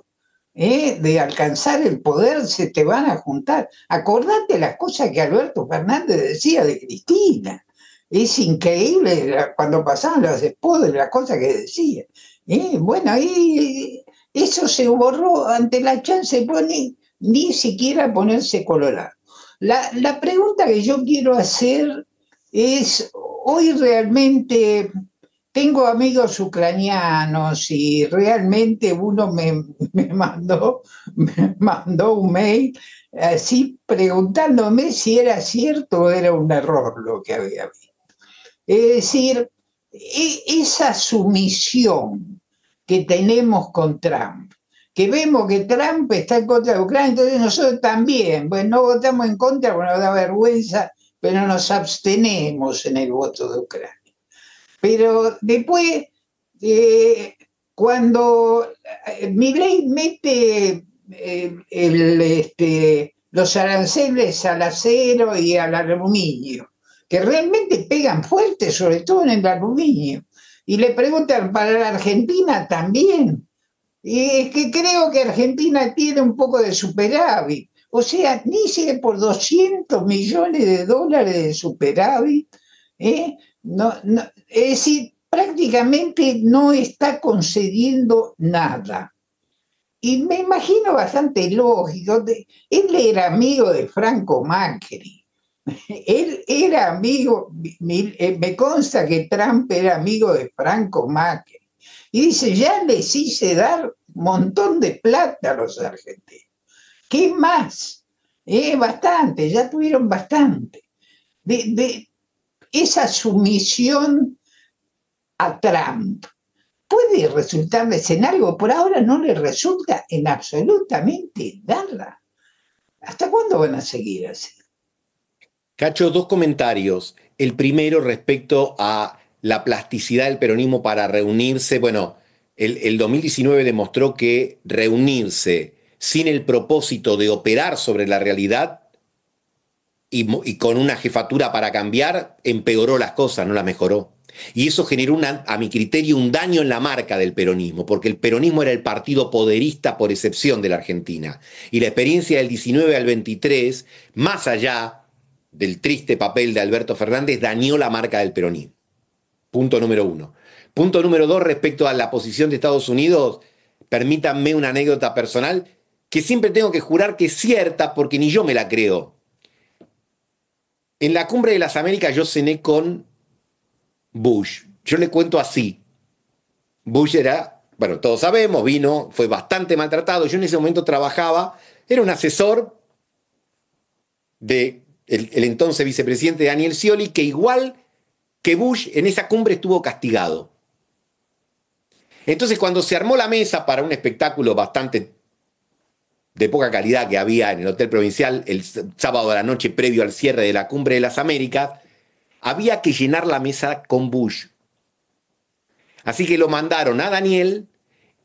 de alcanzar el poder, se te van a juntar. Acordate las cosas que Alberto Fernández decía de Cristina. Es increíble cuando pasaban los spots de las cosas que decía. Bueno, ahí eso se borró ante la chance, ni siquiera ponerse colorado. La pregunta que yo quiero hacer es, hoy realmente tengo amigos ucranianos y realmente uno me mandó un mail así preguntándome si era cierto o era un error lo que había visto. Es decir, esa sumisión que tenemos con Trump, que vemos que Trump está en contra de Ucrania, entonces nosotros también, pues no votamos en contra porque nos da vergüenza, pero nos abstenemos en el voto de Ucrania. Pero después, cuando Milei mete los aranceles al acero y al aluminio, que realmente pegan fuerte, sobre todo en el aluminio, y le preguntan para la Argentina también, y es que creo que Argentina tiene un poco de superávit. O sea, dice por 200 millones de dólares de superávit, ¿eh? Es decir, prácticamente no está concediendo nada. Y me imagino bastante lógico. Él era amigo de Franco Macri. Él era amigo, me consta que Trump era amigo de Franco Macri. Y dice, ya les hice dar un montón de plata a los argentinos. ¿Qué más? Bastante, ya tuvieron bastante. De esa sumisión a Trump puede resultarles en algo, por ahora no les resulta en absolutamente nada. ¿Hasta cuándo van a seguir así? Cacho, dos comentarios. El primero respecto a la plasticidad del peronismo para reunirse. Bueno, el 2019 demostró que reunirse sin el propósito de operar sobre la realidad y con una jefatura para cambiar, empeoró las cosas, no las mejoró. Y eso generó, a mi criterio, un daño en la marca del peronismo, porque el peronismo era el partido poderista por excepción de la Argentina. Y la experiencia del 19 al 23, más allá del triste papel de Alberto Fernández, dañó la marca del peronismo. Punto número uno. Punto número dos, respecto a la posición de Estados Unidos, permítanme una anécdota personal que siempre tengo que jurar que es cierta porque ni yo me la creo. En la Cumbre de las Américas yo cené con Bush. Yo le cuento así. Bush era, bueno, todos sabemos, vino, fue bastante maltratado. Yo en ese momento trabajaba, era un asesor de el entonces vicepresidente Daniel Scioli, que igual que Bush en esa cumbre estuvo castigado. Entonces cuando se armó la mesa para un espectáculo bastante de poca calidad que había en el Hotel Provincial el sábado de la noche previo al cierre de la Cumbre de las Américas, había que llenar la mesa con Bush. Así que lo mandaron a Daniel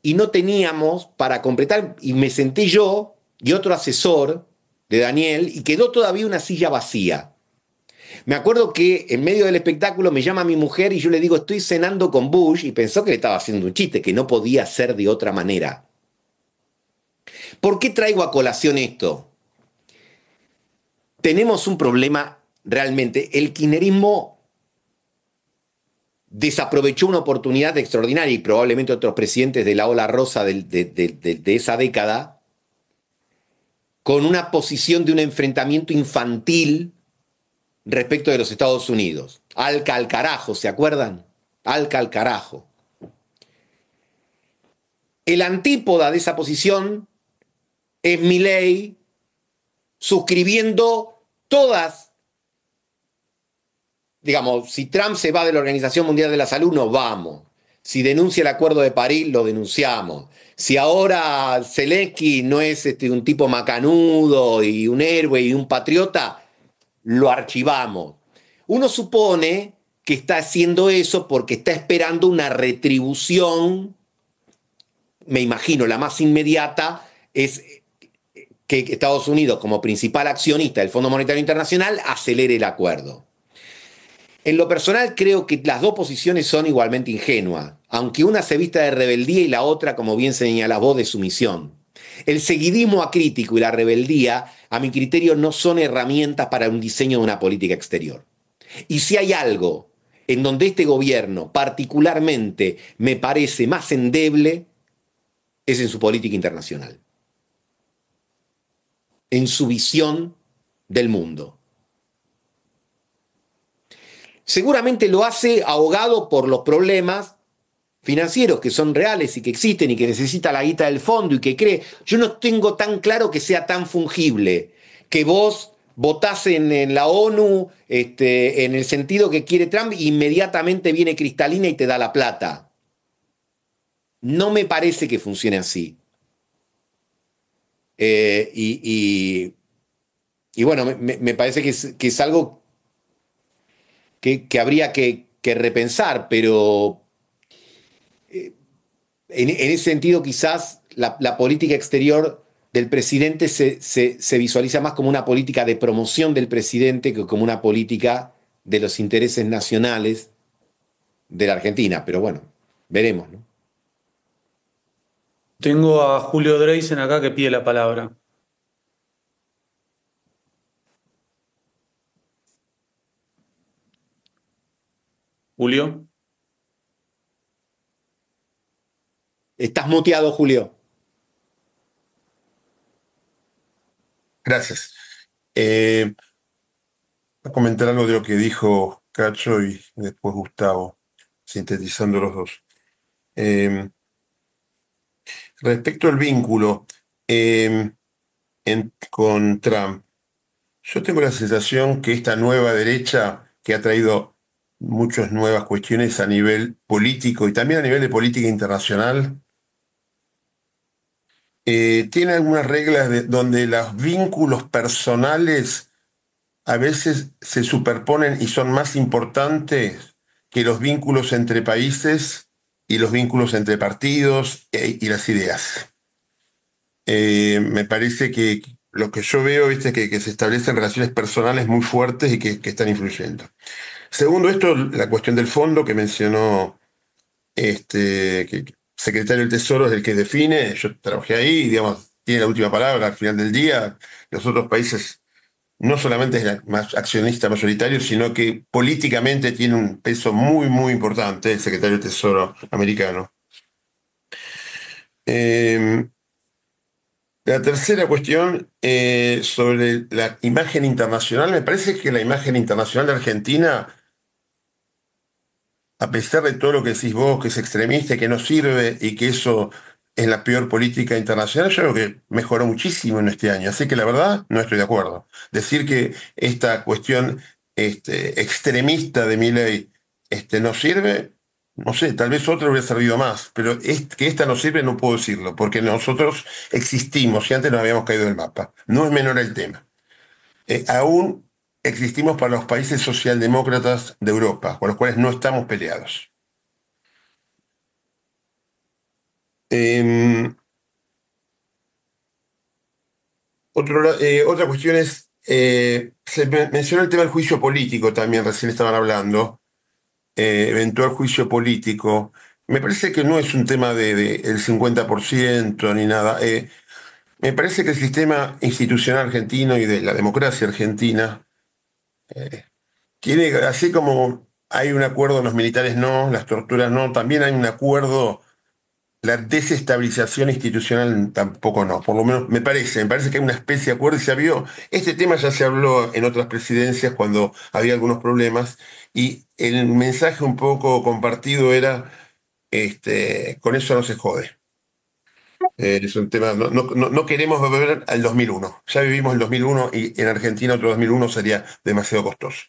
y no teníamos para completar, y me senté yo y otro asesor de Daniel y quedó todavía una silla vacía. Me acuerdo que en medio del espectáculo me llama mi mujer y yo le digo, estoy cenando con Bush, y pensó que le estaba haciendo un chiste, que no podía ser de otra manera. ¿Por qué traigo a colación esto? Tenemos un problema realmente. El kirchnerismo desaprovechó una oportunidad extraordinaria, y probablemente otros presidentes de la ola rosa de esa década, con una posición de un enfrentamiento infantil respecto de los Estados Unidos. Alca al carajo, ¿se acuerdan? Alca al carajo. El antípoda de esa posición es Milei suscribiendo todas, digamos, si Trump se va de la Organización Mundial de la Salud, nos vamos. Si denuncia el Acuerdo de París, lo denunciamos. Si ahora Zelensky no es un tipo macanudo y un héroe y un patriota, lo archivamos. Uno supone que está haciendo eso porque está esperando una retribución. Me imagino, la más inmediata es que Estados Unidos, como principal accionista del Fondo Monetario Internacional, acelere el acuerdo. En lo personal creo que las dos posiciones son igualmente ingenuas, aunque una se vista de rebeldía y la otra, como bien señala vos, de sumisión. El seguidismo acrítico y la rebeldía, a mi criterio, no son herramientas para un diseño de una política exterior. Y si hay algo en donde este gobierno particularmente me parece más endeble, es en su política internacional, en su visión del mundo. Seguramente lo hace ahogado por los problemas financieros que son reales y que existen y que necesita la guita del fondo y que cree. Yo no tengo tan claro que sea tan fungible, que vos votás en la ONU en el sentido que quiere Trump e inmediatamente viene Cristalina y te da la plata. No me parece que funcione así. Y bueno, me parece que es algo que habría que que repensar, pero en ese sentido quizás la política exterior del presidente se visualiza más como una política de promoción del presidente que como una política de los intereses nacionales de la Argentina. Pero bueno, veremos, ¿no? Tengo a Julio Dreisen acá que pide la palabra. Julio. Estás muteado, Julio. Gracias. Voy a comentar algo de lo que dijo Cacho y después Gustavo, sintetizando los dos. Respecto al vínculo con Trump, yo tengo la sensación que esta nueva derecha, que ha traído muchas nuevas cuestiones a nivel político y también a nivel de política internacional, tiene algunas reglas donde los vínculos personales a veces se superponen y son más importantes que los vínculos entre países y los vínculos entre partidos y las ideas. Me parece que lo que yo veo, ¿viste? Que se establecen relaciones personales muy fuertes y que están influyendo. Segundo, esto, la cuestión del fondo que mencionó que el secretario del Tesoro es el que define. Yo trabajé ahí, digamos, tiene la última palabra al final del día. Los otros países no solamente es el accionista mayoritario, sino que políticamente tiene un peso muy, muy importante el secretario del Tesoro americano. La tercera cuestión sobre la imagen internacional. Me parece que la imagen internacional de Argentina, a pesar de todo lo que decís vos, que es extremista, que no sirve y que eso es la peor política internacional, yo creo que mejoró muchísimo en este año. Así que la verdad no estoy de acuerdo. Decir que esta cuestión extremista de Milei no sirve, no sé, tal vez otra hubiera servido más, pero que esta no sirve no puedo decirlo, porque nosotros existimos y antes nos habíamos caído del mapa. No es menor el tema. Aún existimos para los países socialdemócratas de Europa, con los cuales no estamos peleados. Otra cuestión es, se mencionó el tema del juicio político también, recién estaban hablando, eventual juicio político. Me parece que no es un tema del 50% ni nada. Me parece que el sistema institucional argentino y de la democracia argentina tiene, así como hay un acuerdo, los militares no, las torturas no, también hay un acuerdo. La desestabilización institucional tampoco no, por lo menos me parece que hay una especie de acuerdo y se vio, este tema ya se habló en otras presidencias cuando había algunos problemas y el mensaje un poco compartido era, con eso no se jode. Es un tema, no queremos volver al 2001, ya vivimos el 2001 y en Argentina otro 2001 sería demasiado costoso.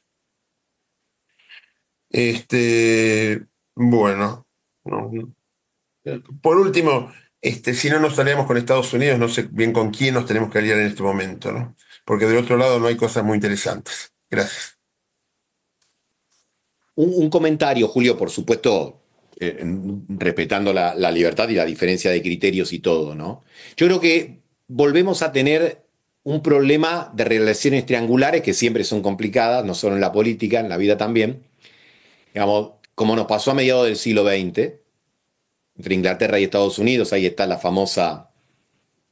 Bueno, no, por último, si no nos aliamos con Estados Unidos, no sé bien con quién nos tenemos que aliar en este momento, ¿no? Porque del otro lado no hay cosas muy interesantes. Gracias. Un comentario, Julio, por supuesto, respetando la libertad y la diferencia de criterios y todo, ¿no? Yo creo que volvemos a tener un problema de relaciones triangulares que siempre son complicadas, no solo en la política, en la vida también. Digamos, como nos pasó a mediados del siglo XX, entre Inglaterra y Estados Unidos, ahí está la famosa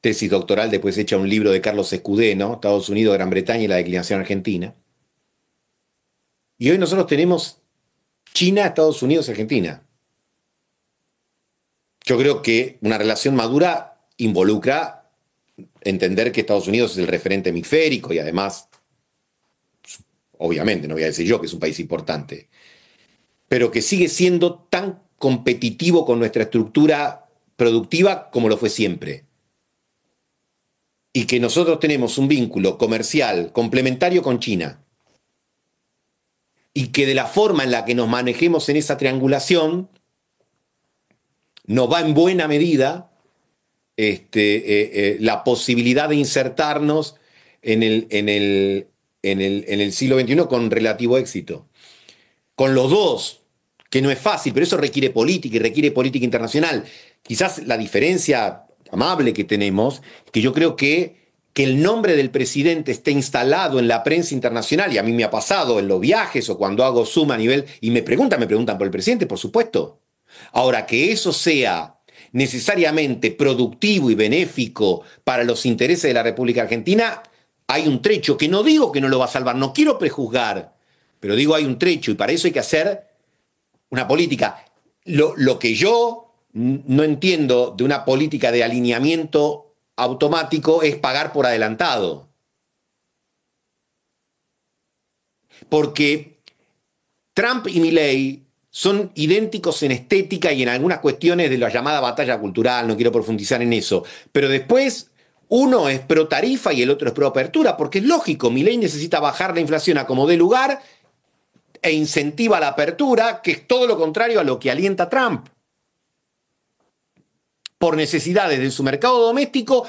tesis doctoral, después hecha un libro de Carlos Escudé, ¿no? Estados Unidos, Gran Bretaña y la declinación argentina. Y hoy nosotros tenemos China, Estados Unidos, Argentina. Yo creo que una relación madura involucra entender que Estados Unidos es el referente hemisférico y además, obviamente, no voy a decir yo que es un país importante, pero que sigue siendo tan competitivo con nuestra estructura productiva como lo fue siempre. Y que nosotros tenemos un vínculo comercial complementario con China. Y que de la forma en la que nos manejemos en esa triangulación, nos va en buena medida la posibilidad de insertarnos en el siglo XXI con relativo éxito. Con los dos que no es fácil, pero eso requiere política y requiere política internacional. Quizás la diferencia amable que tenemos es que yo creo que el nombre del presidente esté instalado en la prensa internacional, y a mí me ha pasado en los viajes o cuando hago Zoom a nivel, y me preguntan por el presidente, por supuesto. Ahora, que eso sea necesariamente productivo y benéfico para los intereses de la República Argentina, hay un trecho, que no digo que no lo va a salvar, no quiero prejuzgar, pero digo hay un trecho, y para eso hay que hacer una política. Lo que yo no entiendo de una política de alineamiento automático es pagar por adelantado. Porque Trump y Milei son idénticos en estética y en algunas cuestiones de la llamada batalla cultural, no quiero profundizar en eso, pero después uno es pro tarifa y el otro es pro apertura, porque es lógico, Milei necesita bajar la inflación a como dé lugar e incentiva la apertura, que es todo lo contrario a lo que alienta Trump, por necesidades de su mercado doméstico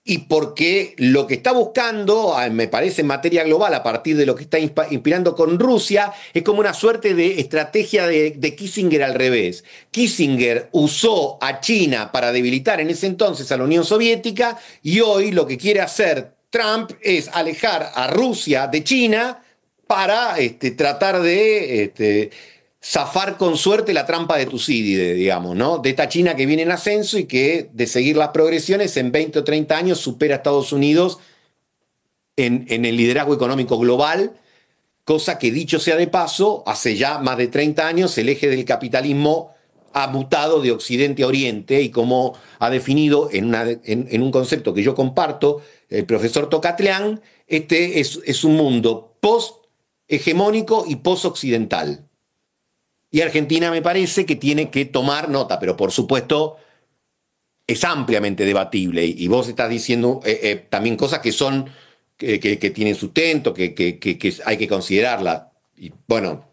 y porque lo que está buscando, me parece en materia global, a partir de lo que está inspirando con Rusia, es como una suerte de estrategia de Kissinger al revés. Kissinger usó a China para debilitar en ese entonces a la Unión Soviética, y hoy lo que quiere hacer Trump es alejar a Rusia de China para tratar de zafar con suerte la trampa de Tucídides, digamos, ¿no? De esta China que viene en ascenso y que, de seguir las progresiones, en 20 o 30 años supera a Estados Unidos en el liderazgo económico global, cosa que, dicho sea de paso, hace ya más de 30 años el eje del capitalismo ha mutado de Occidente a Oriente, y como ha definido en un concepto que yo comparto el profesor Tocatlián, es un mundo post-hegemónico y post-occidental. Y Argentina me parece que tiene que tomar nota, pero por supuesto es ampliamente debatible. Y vos estás diciendo también cosas que son, que tienen sustento, que hay que considerarlas. Y bueno,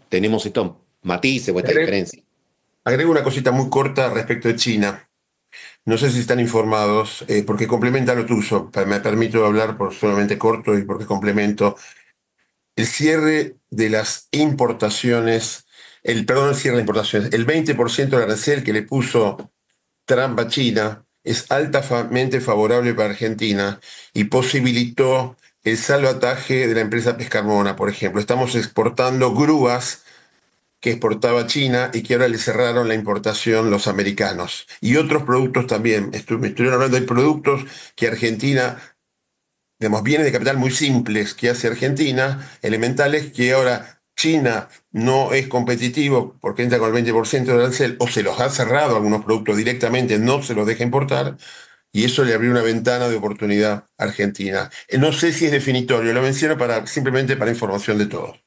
tenemos estos matices o esta diferencia. Agrego una cosita muy corta respecto de China. No sé si están informados, porque complementa lo tuyo. Me permito hablar por solamente corto y porque complemento. El cierre de las importaciones, el 20% del arancel que le puso Trump a China es altamente favorable para Argentina y posibilitó el salvataje de la empresa Pescarmona, por ejemplo. Estamos exportando grúas que exportaba China y que ahora le cerraron la importación los americanos. Y otros productos también. Me estuvieron hablando de productos que Argentina, digamos, bienes de capital muy simples que hace Argentina, elementales, que ahora China no es competitivo porque entra con el 20% de arancel, o se los ha cerrado algunos productos directamente, no se los deja importar, y eso le abrió una ventana de oportunidad a Argentina. No sé si es definitorio, lo menciono simplemente para información de todos.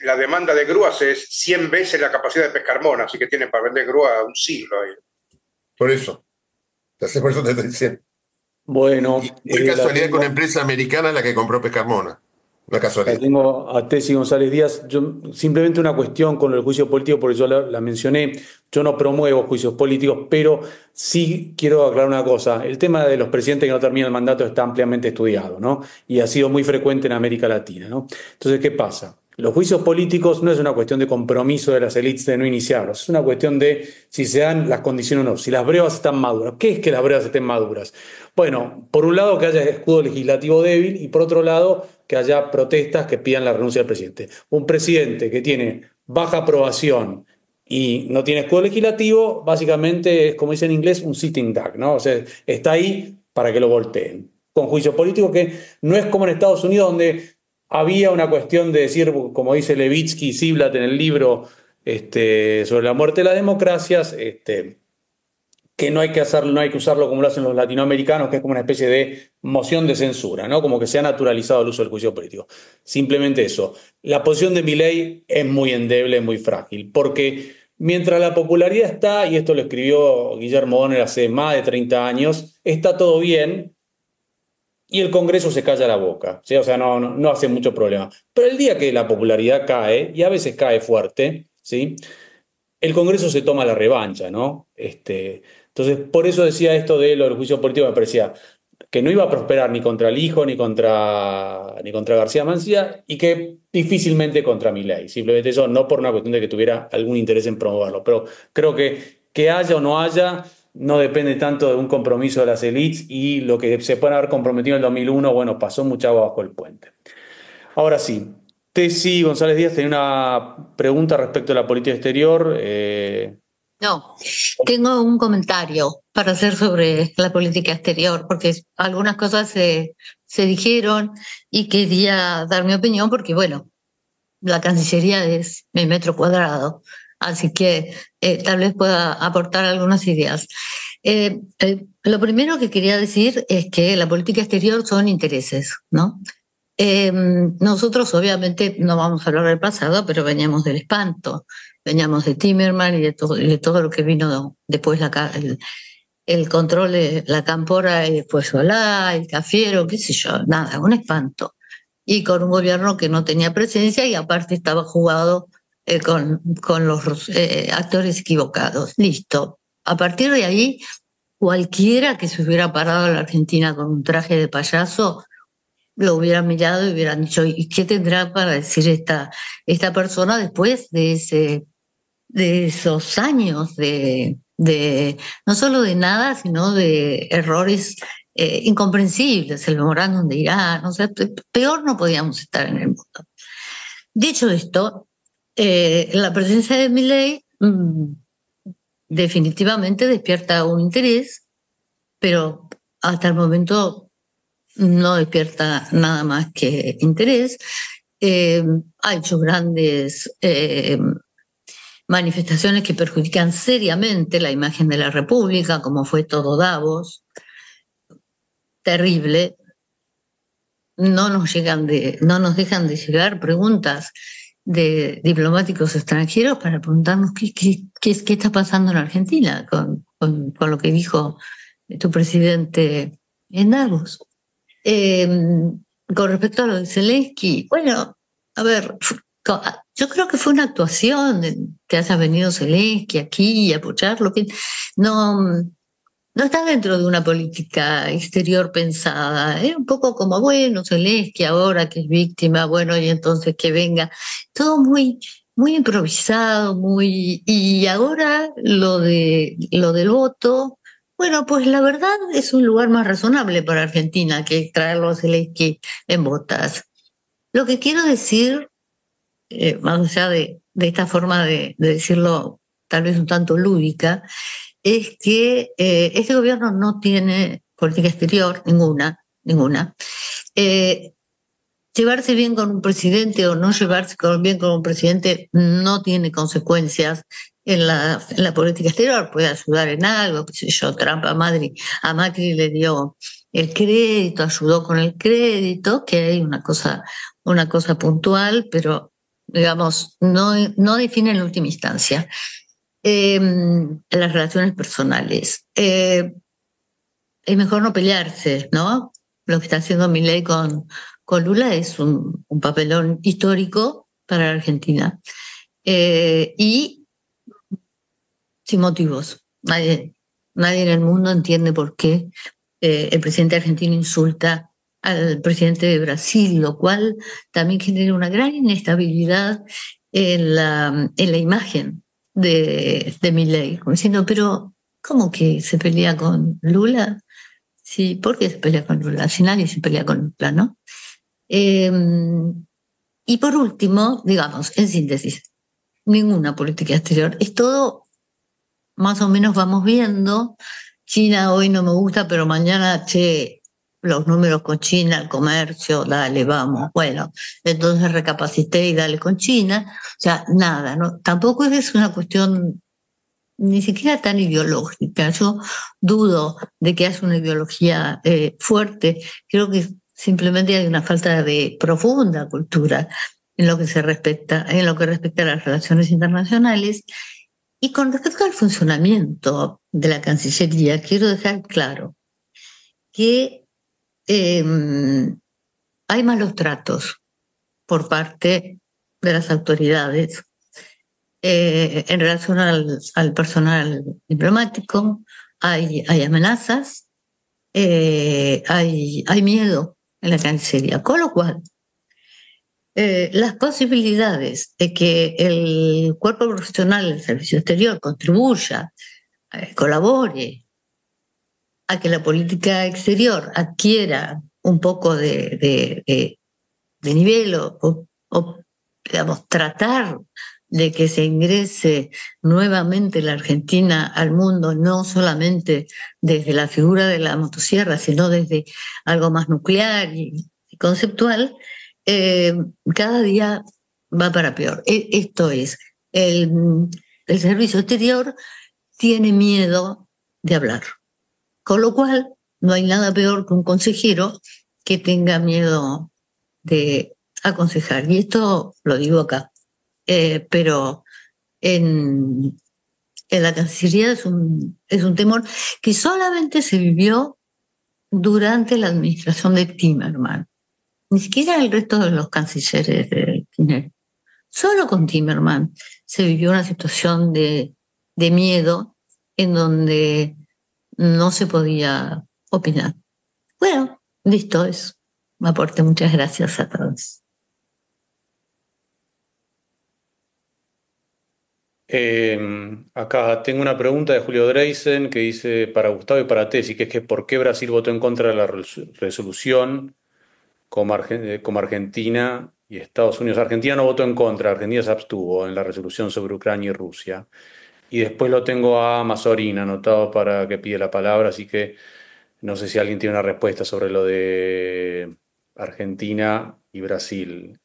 La demanda de grúas es 100 veces la capacidad de Pescarmona, así que tienen para vender grúa un siglo ahí. Por eso te estoy diciendo. Bueno, y casualidad que una empresa americana es la que compró Pescarmona. Una casualidad. Tengo a Tessy González Díaz. Simplemente una cuestión con el juicio político, porque yo la mencioné. Yo no promuevo juicios políticos, pero sí quiero aclarar una cosa. El tema de los presidentes que no terminan el mandato está ampliamente estudiado, ¿no? Y ha sido muy frecuente en América Latina, ¿no? Entonces, ¿qué pasa? Los juicios políticos no es una cuestión de compromiso de las élites de no iniciarlos, es una cuestión de si se dan las condiciones o no, si las brevas están maduras. ¿Qué es que las brevas estén maduras? Bueno, por un lado que haya escudo legislativo débil y por otro lado que haya protestas que pidan la renuncia del presidente. Un presidente que tiene baja aprobación y no tiene escudo legislativo, básicamente es, como dice en inglés, un sitting duck, ¿no? O sea, está ahí para que lo volteen. Con juicio político que no es como en Estados Unidos, donde había una cuestión de decir, como dice Levitsky y Ziblatt en el libro sobre la muerte de las democracias, que no hay que usarlo como lo hacen los latinoamericanos, que es como una especie de moción de censura, ¿no? Como que se ha naturalizado el uso del juicio político. Simplemente eso. La posición de Milei es muy endeble, muy frágil, porque mientras la popularidad está, y esto lo escribió Guillermo Donner hace más de 30 años, está todo bien, y el Congreso se calla la boca, ¿sí? O sea, no hace mucho problema. Pero el día que la popularidad cae, y a veces cae fuerte, ¿sí? El Congreso se toma la revancha, ¿no? Entonces, por eso decía esto de lo del juicio político, me parecía que no iba a prosperar ni contra el hijo ni contra García Mancilla y que difícilmente contra Milei. Simplemente eso, no por una cuestión de que tuviera algún interés en promoverlo, pero creo que haya o no haya no depende tanto de un compromiso de las élites, y lo que se puede haber comprometido en el 2001, bueno, pasó mucha agua bajo el puente. Ahora sí, Tessy González Díaz tenía una pregunta respecto a la política exterior. No, tengo un comentario para hacer sobre la política exterior, porque algunas cosas se dijeron y quería dar mi opinión porque, bueno, la Cancillería es mi metro cuadrado, así que tal vez pueda aportar algunas ideas. Lo primero que quería decir es que la política exterior son intereses, ¿no? Nosotros obviamente no vamos a hablar del pasado, pero veníamos del espanto, veníamos de Timerman y de todo lo que vino después, el control de la Cámpora y después Solá, el Cafiero, qué sé yo, nada, un espanto. Y con un gobierno que no tenía presencia y aparte estaba jugado con los actores equivocados. Listo. A partir de ahí, cualquiera que se hubiera parado en la Argentina con un traje de payaso lo hubieran mirado y hubieran dicho, ¿y qué tendrá para decir esta persona después de esos años de no solo de nada, sino de errores incomprensibles, el memorándum de Irán, o sea, peor no podíamos estar en el mundo. Dicho esto, la presencia de Milei definitivamente despierta un interés, pero hasta el momento no despierta nada más que interés. Ha hecho grandes manifestaciones que perjudican seriamente la imagen de la República, como fue todo Davos. Terrible. No nos dejan de llegar preguntas de diplomáticos extranjeros para preguntarnos qué está pasando en Argentina con lo que dijo tu presidente en Davos. Con respecto a lo de Zelensky, bueno, a ver, yo creo que fue una actuación que haya venido Zelensky aquí y apoyarlo, que no está dentro de una política exterior pensada. Era un poco como, bueno, Zelensky ahora que es víctima, bueno, y entonces que venga. Todo muy, muy improvisado, y ahora lo del voto. Bueno, pues la verdad es un lugar más razonable para Argentina que traerlo a Zelensky en botas. Lo que quiero decir, más allá de esta forma de decirlo tal vez un tanto lúdica, es que este gobierno no tiene política exterior, ninguna. Llevarse bien con un presidente o no llevarse bien con un presidente no tiene consecuencias en la política exterior. Puede ayudar en algo, qué sé yo, Trump a Macri le dio el crédito, ayudó con el crédito, que hay una cosa puntual, pero digamos, no define en última instancia. Las relaciones personales. Es mejor no pelearse, ¿no? Lo que está haciendo Milei con Lula es un papelón histórico para la Argentina. Y sin motivos. Nadie en el mundo entiende por qué el presidente argentino insulta al presidente de Brasil, lo cual también genera una gran inestabilidad en la imagen de Milei, como diciendo, pero ¿cómo que se pelea con Lula? Sí, ¿por qué se pelea con Lula? Si nadie se pelea con Lula, ¿no? Y por último, digamos, en síntesis, ninguna política exterior. Es todo, más o menos vamos viendo. China hoy no me gusta, pero mañana, los números con China, el comercio, dale, vamos. Bueno, entonces recapacité y dale con China. O sea, nada, ¿no? Tampoco es una cuestión ni siquiera tan ideológica. Yo dudo de que haya una ideología fuerte. Creo que simplemente hay una falta de profunda cultura en lo que respecta a las relaciones internacionales. Y con respecto al funcionamiento de la Cancillería, quiero dejar claro que hay malos tratos por parte de las autoridades en relación al personal diplomático. Hay amenazas, hay miedo en la Cancillería, con lo cual las posibilidades de que el cuerpo profesional del servicio exterior contribuya, colabore a que la política exterior adquiera un poco de nivel o, digamos, tratar de que se ingrese nuevamente la Argentina al mundo, no solamente desde la figura de la motosierra, sino desde algo más nuclear y conceptual, cada día va para peor. Esto es, el servicio exterior tiene miedo de hablar, con lo cual no hay nada peor que un consejero que tenga miedo de aconsejar. Y esto lo digo acá, pero en la Cancillería es un temor que solamente se vivió durante la administración de Timerman. Ni siquiera el resto de los cancilleres de Kirchner. Solo con Timerman se vivió una situación de miedo en donde no se podía opinar. Bueno, listo, es un aporte. Muchas gracias a todos. Acá tengo una pregunta de Julio Dreisen que dice para Gustavo y para Tesi, que es que ¿por qué Brasil votó en contra de la resolución como Argentina y Estados Unidos? Argentina no votó en contra, Argentina se abstuvo en la resolución sobre Ucrania y Rusia. Y después lo tengo a Mazorín anotado para que pide la palabra, así que no sé si alguien tiene una respuesta sobre lo de Argentina y Brasil.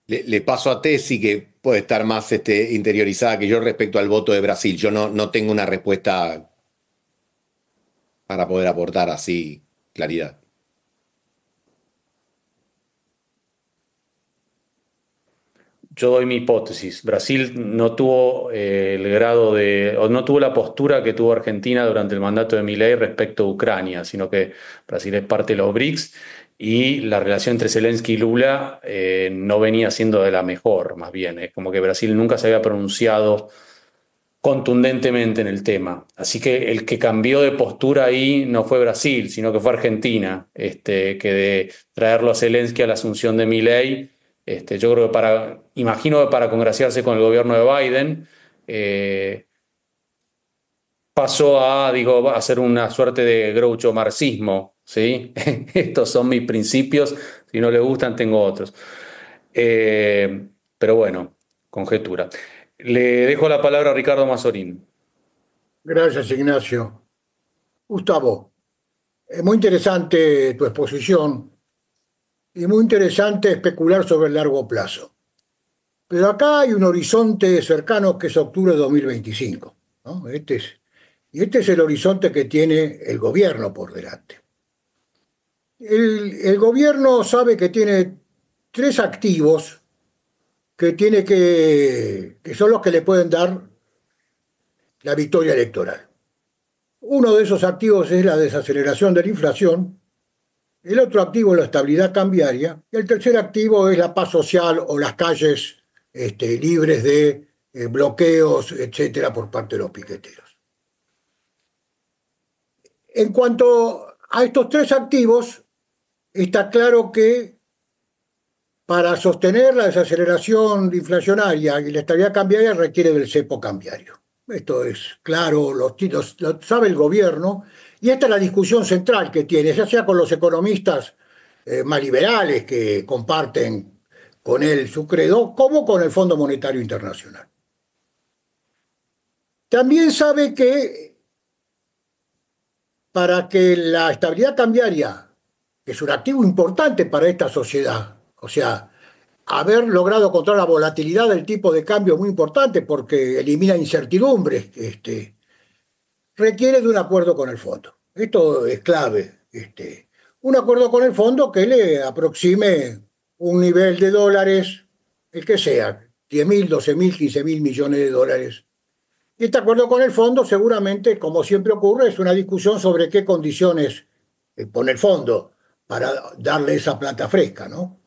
Le paso a Tesi, que puede estar más interiorizada que yo respecto al voto de Brasil. Yo no tengo una respuesta para poder aportar así claridad. Yo doy mi hipótesis. Brasil no tuvo el grado o no tuvo la postura que tuvo Argentina durante el mandato de Milei respecto a Ucrania, sino que Brasil es parte de los BRICS y la relación entre Zelensky y Lula no venía siendo de la mejor, más bien. Es como que Brasil nunca se había pronunciado contundentemente en el tema. Así que el que cambió de postura ahí no fue Brasil, sino que fue Argentina, que de traerlo a Zelensky a la asunción de Milei. Yo creo que imagino que para congraciarse con el gobierno de Biden, pasó a hacer una suerte de groucho marxismo, ¿sí? Estos son mis principios, si no le gustan tengo otros. Pero bueno, conjetura. Le dejo la palabra a Ricardo Mazorín. Gracias, Ignacio. Gustavo, es muy interesante tu exposición y muy interesante especular sobre el largo plazo. Pero acá hay un horizonte cercano que es octubre de 2025, ¿no? Este es el horizonte que tiene el gobierno por delante. El gobierno sabe que tiene 3 activos que son los que le pueden dar la victoria electoral. Uno de esos activos es la desaceleración de la inflación, el otro activo es la estabilidad cambiaria, y el tercer activo es la paz social o las calles libres de bloqueos, etcétera, por parte de los piqueteros. En cuanto a estos 3 activos, está claro que para sostener la desaceleración inflacionaria y la estabilidad cambiaria requiere del cepo cambiario. Esto es claro, lo sabe el gobierno, y esta es la discusión central que tiene, ya sea con los economistas más liberales que comparten con él su credo, como con el Fondo Monetario Internacional. También sabe que para que la estabilidad cambiaria, que es un activo importante para esta sociedad, o sea, haber logrado controlar la volatilidad del tipo de cambio es muy importante porque elimina incertidumbres, requiere de un acuerdo con el fondo. Esto es clave. Un acuerdo con el fondo que le aproxime un nivel de dólares, el que sea, 10.000, 12.000, 15.000 millones de dólares. Y este acuerdo con el fondo seguramente, como siempre ocurre, es una discusión sobre qué condiciones pone el fondo para darle esa plata fresca, ¿no?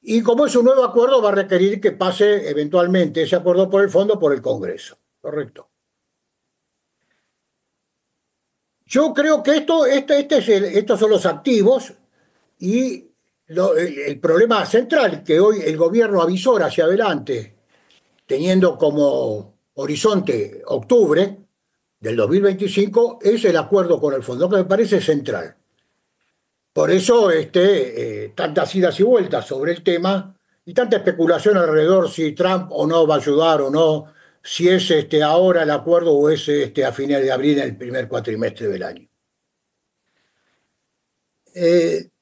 Y como es un nuevo acuerdo, va a requerir que pase eventualmente ese acuerdo por el fondo por el Congreso. ¿Correcto? Yo creo que estos son los activos y el problema central que hoy el gobierno avisora hacia adelante, teniendo como horizonte octubre del 2025, es el acuerdo con el fondo, que me parece central. Por eso tantas idas y vueltas sobre el tema y tanta especulación alrededor si Trump o no va a ayudar o no, si es ahora el acuerdo o es a fines de abril, en el primer cuatrimestre del año.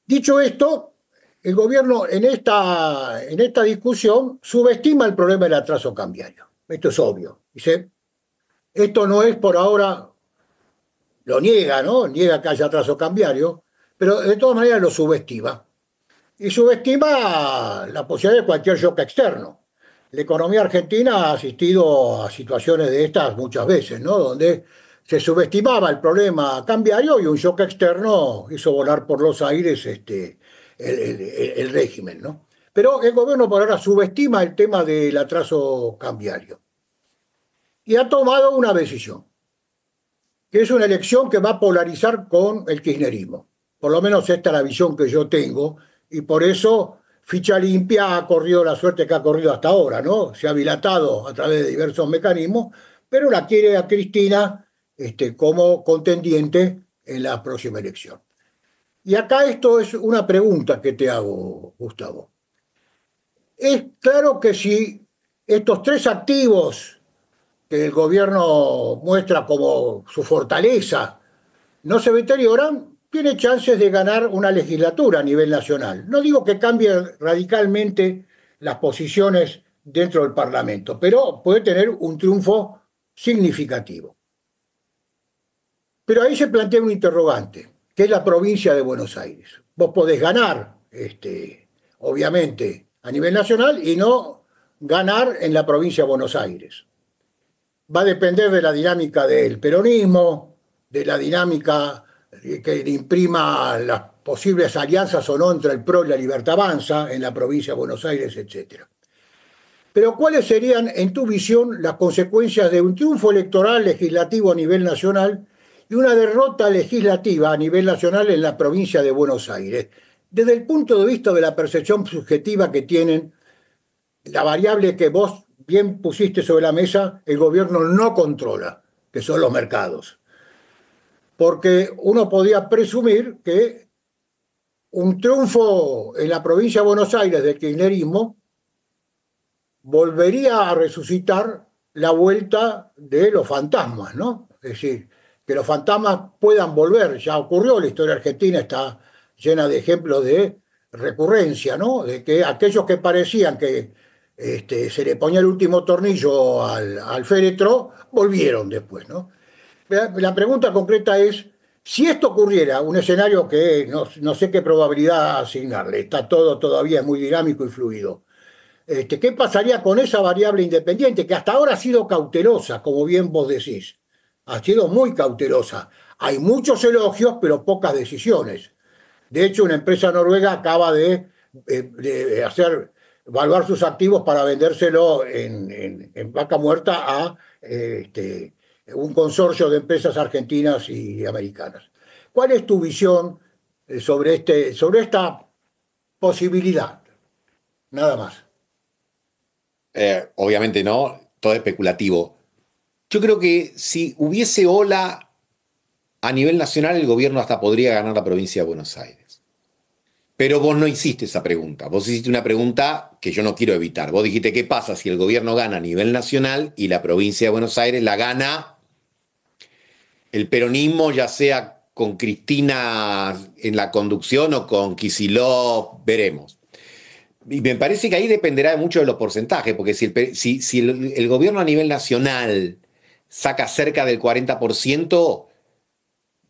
Dicho esto, el gobierno en esta discusión subestima el problema del atraso cambiario. Esto es obvio. Dice, esto no es por ahora, lo niega, ¿no? Niega que haya atraso cambiario, pero de todas maneras lo subestima. Y subestima la posibilidad de cualquier shock externo. La economía argentina ha asistido a situaciones de estas muchas veces, ¿no? Donde se subestimaba el problema cambiario y un shock externo hizo volar por los aires el régimen, ¿no? Pero el gobierno por ahora subestima el tema del atraso cambiario. Y ha tomado una decisión, que es una elección que va a polarizar con el kirchnerismo. Por lo menos esta es la visión que yo tengo, y por eso Ficha Limpia ha corrido la suerte que ha corrido hasta ahora, ¿no? Se ha dilatado a través de diversos mecanismos, pero la quiere a Cristina como contendiente en la próxima elección. Y acá esto es una pregunta que te hago, Gustavo. Es claro que si estos tres activos que el gobierno muestra como su fortaleza no se deterioran, tiene chances de ganar una legislatura a nivel nacional. No digo que cambie radicalmente las posiciones dentro del Parlamento, pero puede tener un triunfo significativo. Pero ahí se plantea un interrogante, que es la provincia de Buenos Aires. Vos podés ganar, obviamente, a nivel nacional y no ganar en la provincia de Buenos Aires. Va a depender de la dinámica del peronismo, de la dinámica que imprima las posibles alianzas o no entre el PRO y la Libertad Avanza en la provincia de Buenos Aires, etc. Pero ¿cuáles serían, en tu visión, las consecuencias de un triunfo electoral legislativo a nivel nacional y una derrota legislativa a nivel nacional en la provincia de Buenos Aires? Desde el punto de vista de la percepción subjetiva que tienen, la variable que vos bien pusiste sobre la mesa, el gobierno no controla, que son los mercados. Porque uno podía presumir que un triunfo en la provincia de Buenos Aires del kirchnerismo volvería a resucitar la vuelta de los fantasmas, ¿no? Es decir, que los fantasmas puedan volver. Ya ocurrió, la historia argentina está llena de ejemplos de recurrencia, ¿no? De que aquellos que parecían que se le ponía el último tornillo al féretro, volvieron después, ¿no? La pregunta concreta es, si esto ocurriera, un escenario que no sé qué probabilidad asignarle, está todo todavía muy dinámico y fluido, ¿qué pasaría con esa variable independiente que hasta ahora ha sido cautelosa, como bien vos decís? Ha sido muy cautelosa. Hay muchos elogios, pero pocas decisiones. De hecho, una empresa noruega acaba de evaluar sus activos para vendérselo en vaca muerta a un consorcio de empresas argentinas y americanas. ¿Cuál es tu visión sobre esta posibilidad? Nada más. Obviamente no, todo especulativo. Yo creo que si hubiese ola a nivel nacional, el gobierno hasta podría ganar la provincia de Buenos Aires. Pero vos no hiciste esa pregunta. Vos hiciste una pregunta que yo no quiero evitar. Vos dijiste, ¿qué pasa si el gobierno gana a nivel nacional y la provincia de Buenos Aires la gana el peronismo, ya sea con Cristina en la conducción o con Kicillof? Veremos. Y me parece que ahí dependerá mucho de los porcentajes, porque si el gobierno a nivel nacional saca cerca del 40%,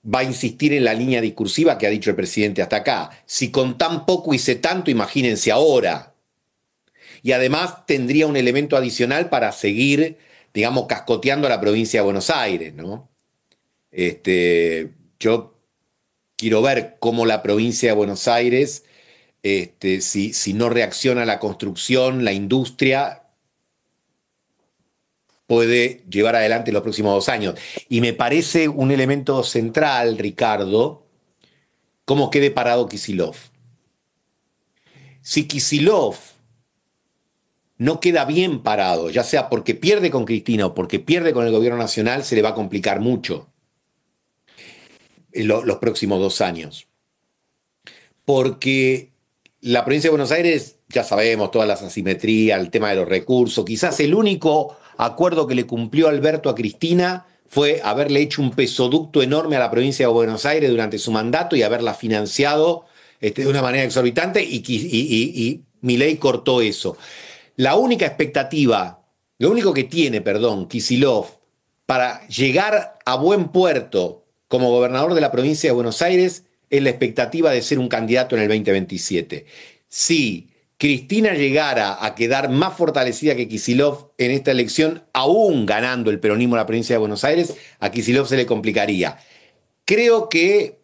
va a insistir en la línea discursiva que ha dicho el presidente hasta acá. Si con tan poco hice tanto, imagínense ahora. Y además tendría un elemento adicional para seguir, digamos, cascoteando a la provincia de Buenos Aires, ¿no? Yo quiero ver cómo la provincia de Buenos Aires, si no reacciona a la construcción, la industria, puede llevar adelante los próximos 2 años. Y me parece un elemento central, Ricardo, cómo quede parado Kicillof. Si Kicillof no queda bien parado, ya sea porque pierde con Cristina o porque pierde con el gobierno nacional, se le va a complicar mucho los próximos 2 años. Porque la provincia de Buenos Aires, ya sabemos, todas las asimetrías, el tema de los recursos, quizás el único acuerdo que le cumplió Alberto a Cristina fue haberle hecho un pesoducto enorme a la provincia de Buenos Aires durante su mandato y haberla financiado de una manera exorbitante y Milei cortó eso. La única expectativa, lo único que tiene, Kicillof, para llegar a buen puerto como gobernador de la provincia de Buenos Aires es la expectativa de ser un candidato en el 2027. Si Cristina llegara a quedar más fortalecida que Kicillof en esta elección, aún ganando el peronismo en la provincia de Buenos Aires, a Kicillof se le complicaría. Creo que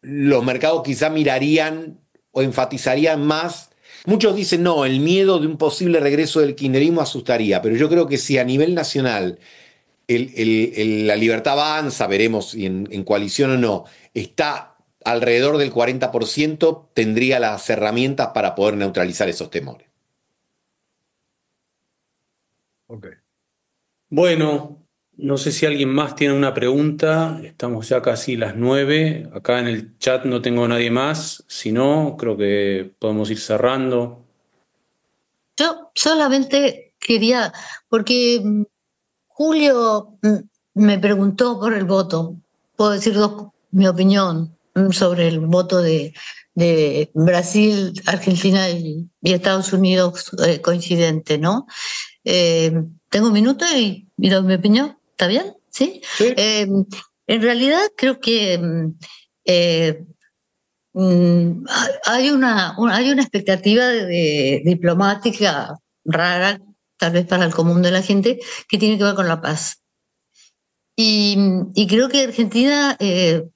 los mercados quizá mirarían o enfatizarían más. Muchos dicen, no, el miedo de un posible regreso del kirchnerismo asustaría, pero yo creo que si a nivel nacional la Libertad Avanza, veremos si en coalición o no, está alrededor del 40%, tendría las herramientas para poder neutralizar esos temores. Ok. Bueno, no sé si alguien más tiene una pregunta. Estamos ya casi las 9. Acá en el chat no tengo a nadie más. Si no, creo que podemos ir cerrando. Yo solamente quería, porque Julio me preguntó por el voto. Puedo decir mi opinión sobre el voto de Brasil, Argentina y Estados Unidos coincidente, ¿no? Tengo un minuto y doy mi opinión. ¿Está bien? ¿Sí? Sí. En realidad creo que hay una expectativa diplomática rara, tal vez para el común de la gente, que tiene que ver con la paz. Y creo que Argentina, en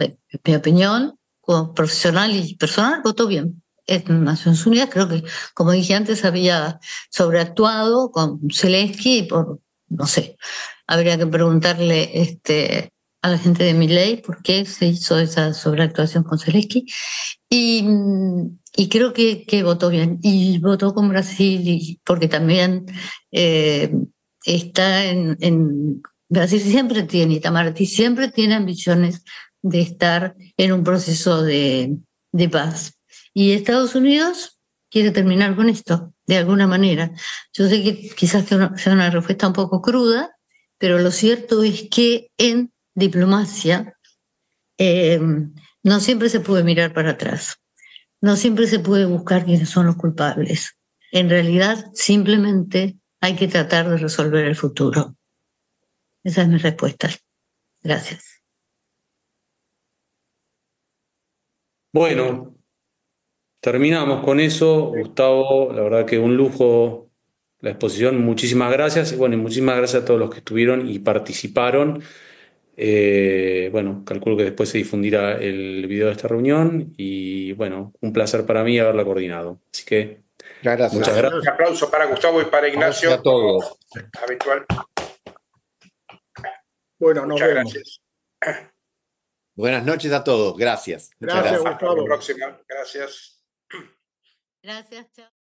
mi opinión, como profesional y personal, votó bien. En Naciones Unidas creo que, como dije antes, había sobreactuado con Zelensky y no sé, habría que preguntarle a la gente de Milei por qué se hizo esa sobreactuación con Zelensky. Y creo que votó bien. Y votó con Brasil porque también está en Brasil siempre tiene, Itamaraty siempre tiene ambiciones de estar en un proceso de paz. Y Estados Unidos quiere terminar con esto, de alguna manera. Yo sé que quizás sea una respuesta un poco cruda, pero lo cierto es que en diplomacia no siempre se puede mirar para atrás, no siempre se puede buscar quiénes son los culpables. En realidad, simplemente hay que tratar de resolver el futuro. Esa es mi respuesta. Gracias. Bueno, terminamos con eso. Gustavo, la verdad que un lujo la exposición. Muchísimas gracias. Y bueno, y muchísimas gracias a todos los que estuvieron y participaron. Bueno, calculo que después se difundirá el video de esta reunión y bueno, un placer para mí haberla coordinado. Así que Gracias. muchas gracias. Un aplauso para Gustavo y para Ignacio. Gracias a todos. Habitual. Bueno, nos Muchas vemos. gracias. Buenas noches a todos. Gracias. Muchas Gracias, Hasta la Gustavo. próxima. Gracias. Gracias, chao.